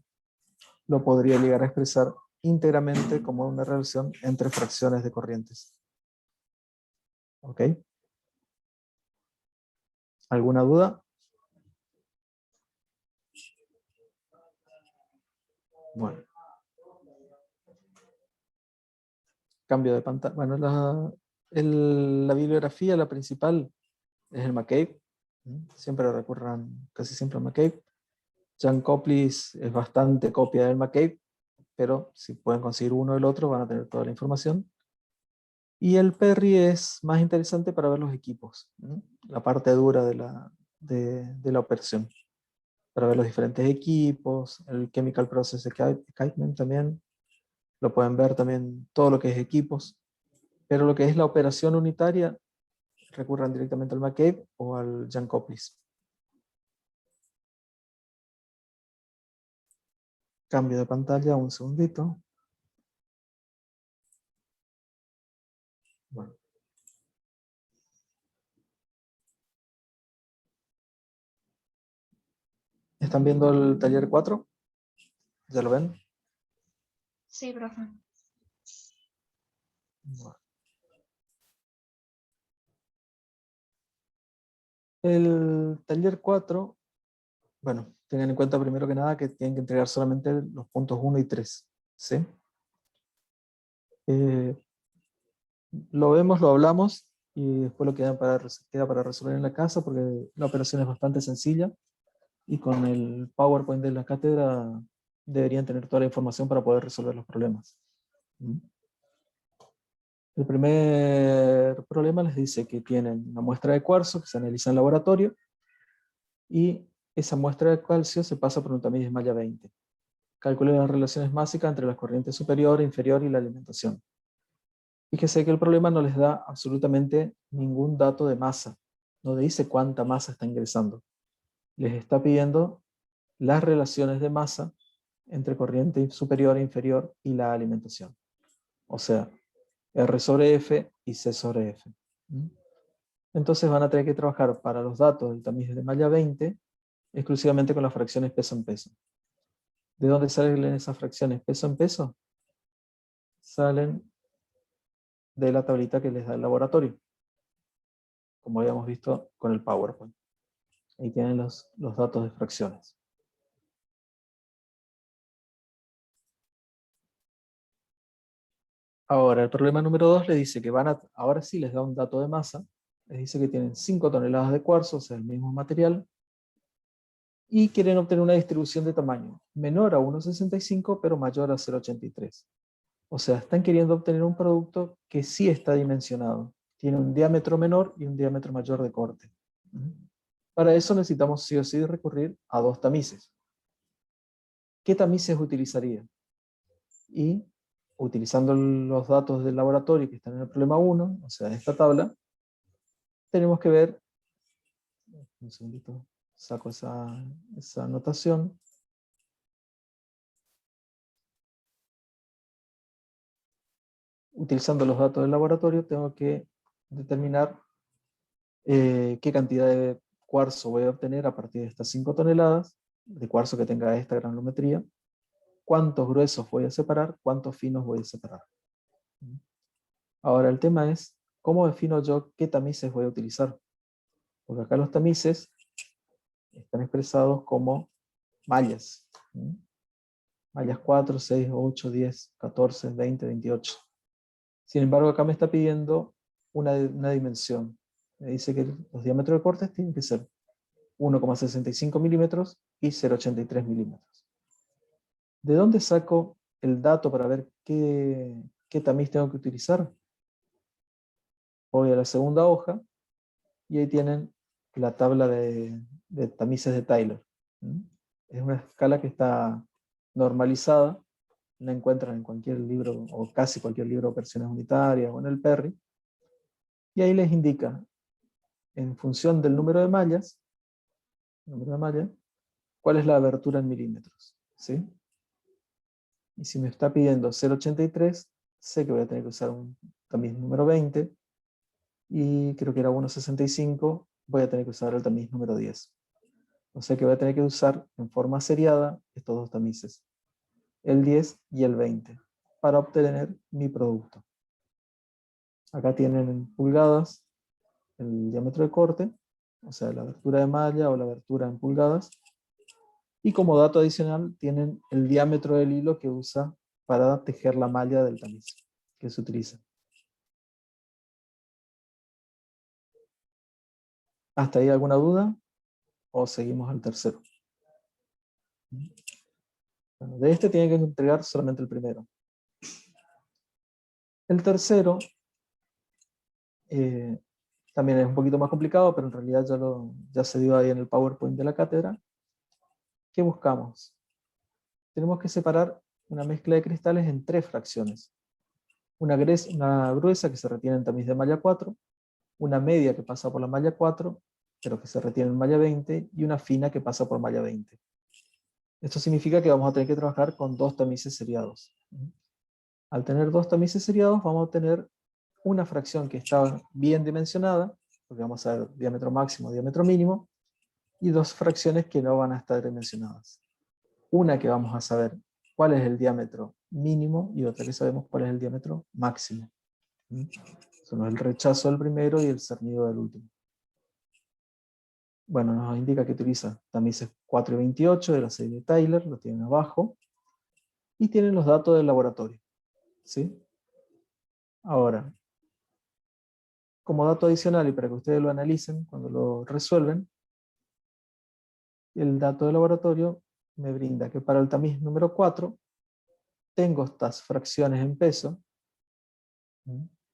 lo podría llegar a expresar íntegramente como una relación entre fracciones de corrientes. ¿Ok? ¿Alguna duda? Bueno. Cambio de pantalla. Bueno, la bibliografía, la principal, es el McCabe. Siempre recurran casi siempre al McCabe. Jan Koplis es bastante copia del McCabe, pero si pueden conseguir uno o el otro van a tener toda la información. Y el Perry es más interesante para ver los equipos, la parte dura de la operación, para ver los diferentes equipos, el Chemical Process Equipment también, lo pueden ver también todo lo que es equipos, pero lo que es la operación unitaria, recurran directamente al McCabe o al Jan Koplis. Cambio de pantalla, un segundito. Bueno. ¿Están viendo el taller 4? ¿Ya lo ven? Sí, profe. Bueno. El taller 4, bueno, tengan en cuenta primero que nada que tienen que entregar solamente los puntos 1 y 3. ¿Sí? Lo vemos, lo hablamos y después lo queda para resolver en la casa porque la operación es bastante sencilla y con el PowerPoint de la cátedra deberían tener toda la información para poder resolver los problemas. El primer problema les dice que tienen una muestra de cuarzo que se analiza en laboratorio y esa muestra de calcio se pasa por un tamiz de malla 20. Calculen las relaciones básicas entre las corrientes superior, inferior y la alimentación. Fíjese que el problema no les da absolutamente ningún dato de masa. No le dice cuánta masa está ingresando. Les está pidiendo las relaciones de masa entre corriente superior e inferior y la alimentación. O sea, R sobre F y C sobre F. Entonces van a tener que trabajar para los datos del tamiz de malla 20 exclusivamente con las fracciones peso en peso. ¿De dónde salen esas fracciones peso en peso? Salen de la tablita que les da el laboratorio, como habíamos visto con el PowerPoint. Ahí tienen los datos de fracciones. Ahora, el problema número 2 le dice que ahora sí les da un dato de masa, les dice que tienen 5 toneladas de cuarzo, o sea, el mismo material, y quieren obtener una distribución de tamaño menor a 1,65 pero mayor a 0,83. O sea, están queriendo obtener un producto que sí está dimensionado. Tiene un diámetro menor y un diámetro mayor de corte. Para eso necesitamos sí o sí recurrir a dos tamices. ¿Qué tamices utilizaría? Y utilizando los datos del laboratorio que están en el problema 1, o sea, esta tabla, tenemos que ver, un segundito, saco esa anotación. Utilizando los datos del laboratorio, tengo que determinar qué cantidad de cuarzo voy a obtener a partir de estas 5 toneladas de cuarzo que tenga esta granulometría, cuántos gruesos voy a separar, cuántos finos voy a separar. Ahora el tema es, ¿cómo defino yo qué tamices voy a utilizar? Porque acá los tamices están expresados como mallas. Mallas 4, 6, 8, 10, 14, 20, 28. Sin embargo, acá me está pidiendo una dimensión. Me dice que los diámetros de cortes tienen que ser 1,65 milímetros y 0,83 milímetros. ¿De dónde saco el dato para ver qué tamiz tengo que utilizar? Voy a la segunda hoja y ahí tienen la tabla de tamices de Taylor. Es una escala que está normalizada, la encuentran en cualquier libro, o casi cualquier libro de operaciones unitarias, o en el Perry, y ahí les indica, en función del número de mallas, cuál es la abertura en milímetros. ¿Sí? Y si me está pidiendo 0,83, sé que voy a tener que usar un tamiz número 20, y creo que era 1,65, voy a tener que usar el tamiz número 10. O sea que voy a tener que usar en forma seriada estos dos tamices, el 10 y el 20, para obtener mi producto. Acá tienen en pulgadas el diámetro de corte, o sea, la abertura de malla o la abertura en pulgadas, y como dato adicional tienen el diámetro del hilo que usa para tejer la malla del tamiz que se utiliza. ¿Hasta ahí alguna duda? ¿O seguimos al tercero? Bueno, de este tiene que entregar solamente el primero. El tercero también es un poquito más complicado, pero en realidad ya se dio ahí en el PowerPoint de la cátedra. ¿Qué buscamos? Tenemos que separar una mezcla de cristales en 3 fracciones. Una gruesa que se retiene en tamiz de malla 4, una media que pasa por la malla 4, pero que se retiene en malla 20, y una fina que pasa por malla 20. Esto significa que vamos a tener que trabajar con 2 tamices seriados. Al tener 2 tamices seriados, vamos a tener una fracción que está bien dimensionada, porque vamos a ver diámetro máximo, diámetro mínimo, y 2 fracciones que no van a estar dimensionadas. Una que vamos a saber cuál es el diámetro mínimo y otra que sabemos cuál es el diámetro máximo. Son el rechazo del primero y el cernido del último. Bueno, nos indica que utiliza tamices 4 y 28 de la serie Taylor, lo tienen abajo, y tienen los datos del laboratorio. ¿Sí? Ahora, como dato adicional y para que ustedes lo analicen cuando lo resuelven, el dato del laboratorio me brinda que para el tamiz número 4 tengo estas fracciones en peso,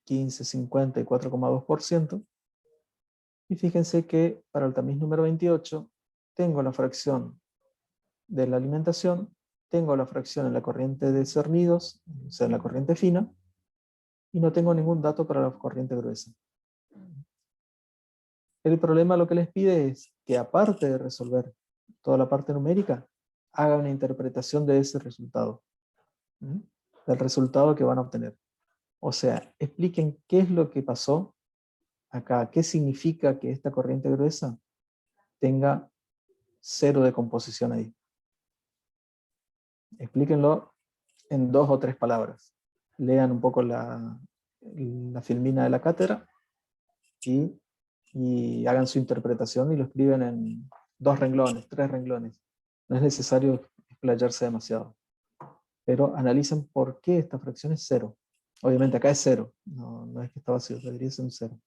15, 50 y 4,2%, y fíjense que para el tamiz número 28 tengo la fracción de la alimentación, tengo la fracción en la corriente de cernidos, o sea, en la corriente fina, y no tengo ningún dato para la corriente gruesa. El problema lo que les pide es que, aparte de resolver toda la parte numérica, haga una interpretación de ese resultado, del resultado que van a obtener. O sea, expliquen qué es lo que pasó acá, qué significa que esta corriente gruesa tenga 0 de composición ahí. Explíquenlo en 2 o 3 palabras. Lean un poco la filmina de la cátedra y hagan su interpretación y lo escriben en 2 renglones, 3 renglones. No es necesario explayarse demasiado. Pero analicen por qué esta fracción es 0. Obviamente acá es 0, no es que está vacío, debería ser un 0.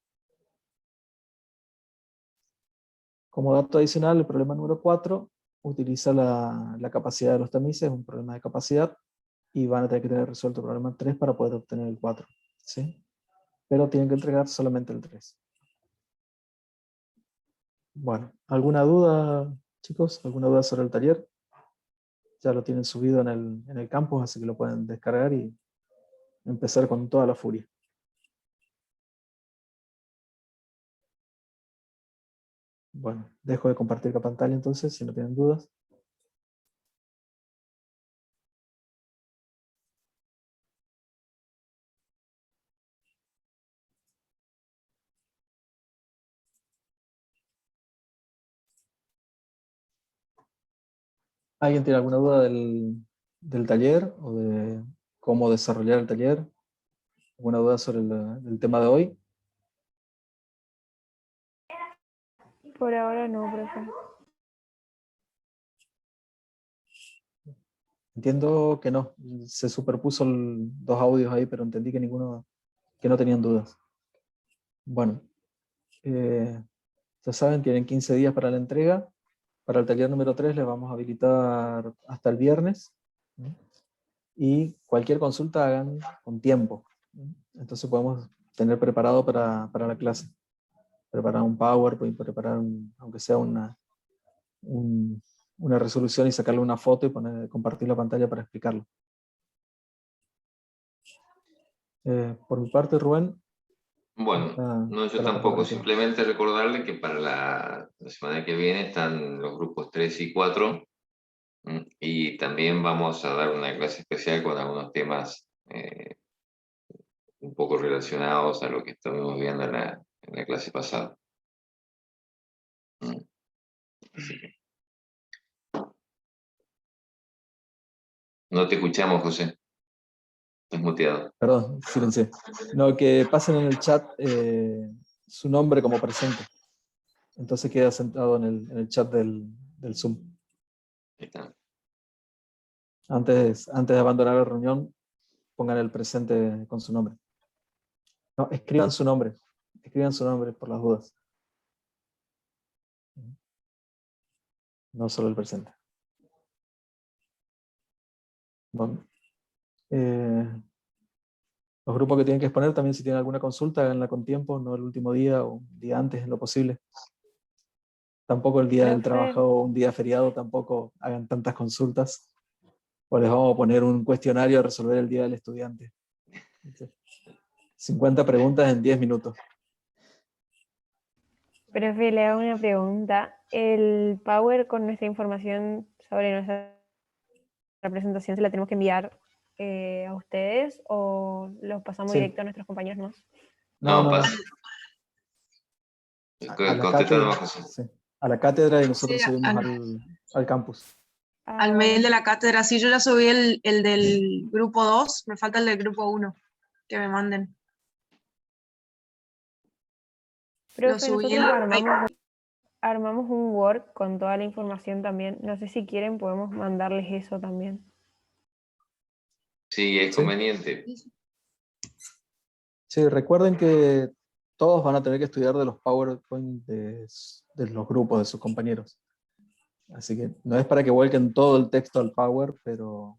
Como dato adicional, el problema número 4 utiliza la capacidad de los tamices, es un problema de capacidad, y van a tener que tener resuelto el problema 3 para poder obtener el 4. ¿Sí? Pero tienen que entregar solamente el 3. Bueno, ¿alguna duda, chicos? ¿Alguna duda sobre el taller? Ya lo tienen subido en el campus, así que lo pueden descargar y empezar con toda la furia. Bueno, dejo de compartir la pantalla entonces, si no tienen dudas. ¿Alguien tiene alguna duda del taller o de cómo desarrollar el taller? ¿Alguna duda sobre el tema de hoy? Por ahora no, profe. Entiendo que no. Se superpuso dos audios ahí, pero entendí que que no tenían dudas. Bueno, ya saben, tienen 15 días para la entrega. Para el taller número 3 les vamos a habilitar hasta el viernes. Y cualquier consulta hagan con tiempo. Entonces podemos tener preparado para la clase. Preparar un PowerPoint, preparar aunque sea una resolución y sacarle una foto y compartir la pantalla para explicarlo. Por mi parte, Rubén. Bueno, no, yo tampoco, simplemente recordarle que para la semana que viene están los grupos 3 y 4 y también vamos a dar una clase especial con algunos temas un poco relacionados a lo que estuvimos viendo en la clase pasada. Así que... No te escuchamos, José. Estás muteado. Perdón, silencié. No, que pasen en el chat su nombre como presente. Entonces queda sentado en el chat del Zoom. Ahí está. Antes de abandonar la reunión, pongan el presente con su nombre. No, escriban su nombre. Escriban su nombre por las dudas. No solo el presente. Bueno. Los grupos que tienen que exponer también, si tienen alguna consulta, háganla con tiempo, no el último día o un día antes en lo posible. Tampoco el día del trabajo o un día feriado, tampoco hagan tantas consultas. O les vamos a poner un cuestionario a resolver el día del estudiante. 50 preguntas en 10 minutos. Profe, le hago una pregunta. ¿El Power con nuestra información sobre nuestra presentación se la tenemos que enviar a ustedes o los pasamos directo a nuestros compañeros? No. A la cátedra y nosotros subimos al campus. Al mail de la cátedra, sí, yo ya subí el del grupo 2, me falta el del grupo 1, que me manden. Profe, nosotros armamos un Word con toda la información también. No sé si quieren, podemos mandarles eso también. Sí, es conveniente. Sí, recuerden que todos van a tener que estudiar de los PowerPoint de los grupos de sus compañeros. Así que no es para que vuelquen todo el texto al Power, pero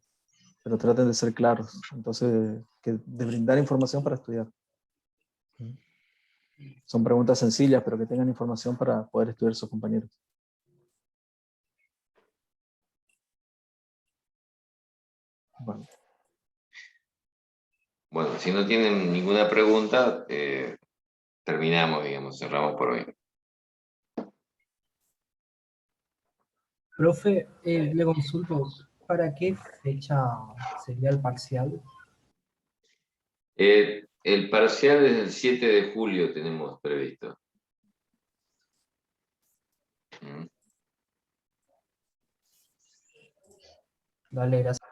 traten de ser claros. Entonces, de brindar información para estudiar. Son preguntas sencillas, pero que tengan información para poder estudiar sus compañeros. Bueno, si no tienen ninguna pregunta, terminamos, digamos, cerramos por hoy. Profe, le consulto, ¿para qué fecha sería el parcial? El parcial es el 7 de julio, tenemos previsto. Dale, gracias.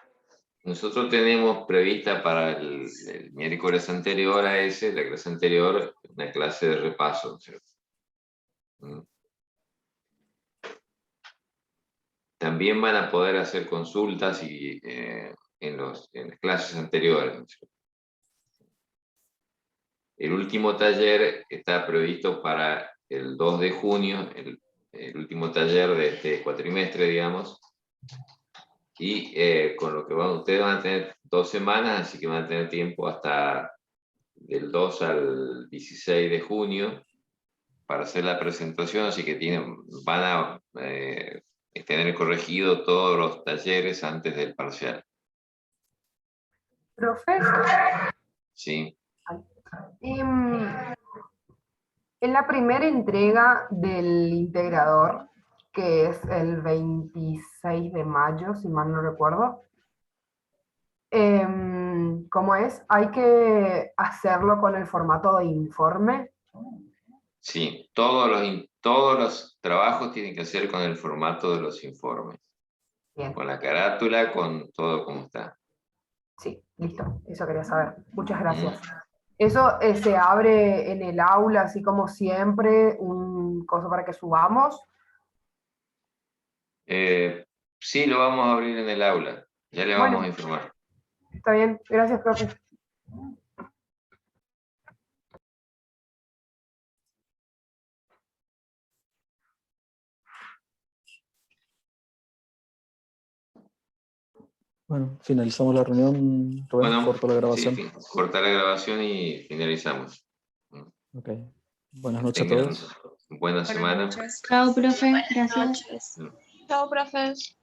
Nosotros tenemos prevista para el miércoles anterior a ese, la clase anterior, una clase de repaso, ¿cierto? También van a poder hacer consultas en las clases anteriores, ¿cierto? El último taller está previsto para el 2 de junio, el último taller de este cuatrimestre, digamos. Y con lo que ustedes van a tener 2 semanas, así que van a tener tiempo hasta del 2 al 16 de junio para hacer la presentación, así que van a tener corregido todos los talleres antes del parcial. Profe, Sí. En la primera entrega del integrador, que es el 26 de mayo, si mal no recuerdo, ¿cómo es? ¿Hay que hacerlo con el formato de informe? Sí, todos los trabajos tienen que hacer con el formato de los informes. Bien. Con la carátula, con todo como está. Sí, listo. Eso quería saber. Muchas gracias. Eso se abre en el aula, así como siempre, un coso para que subamos. Sí, lo vamos a abrir en el aula. Ya le vamos a informar. Está bien. Gracias, profe. Bueno, finalizamos la reunión. Rubén, Bueno, corto la grabación. sí, corta la grabación y finalizamos. Ok. Buenas noches a Tengan todos. buena semana. Chao, profe. Gracias. Chao, profes.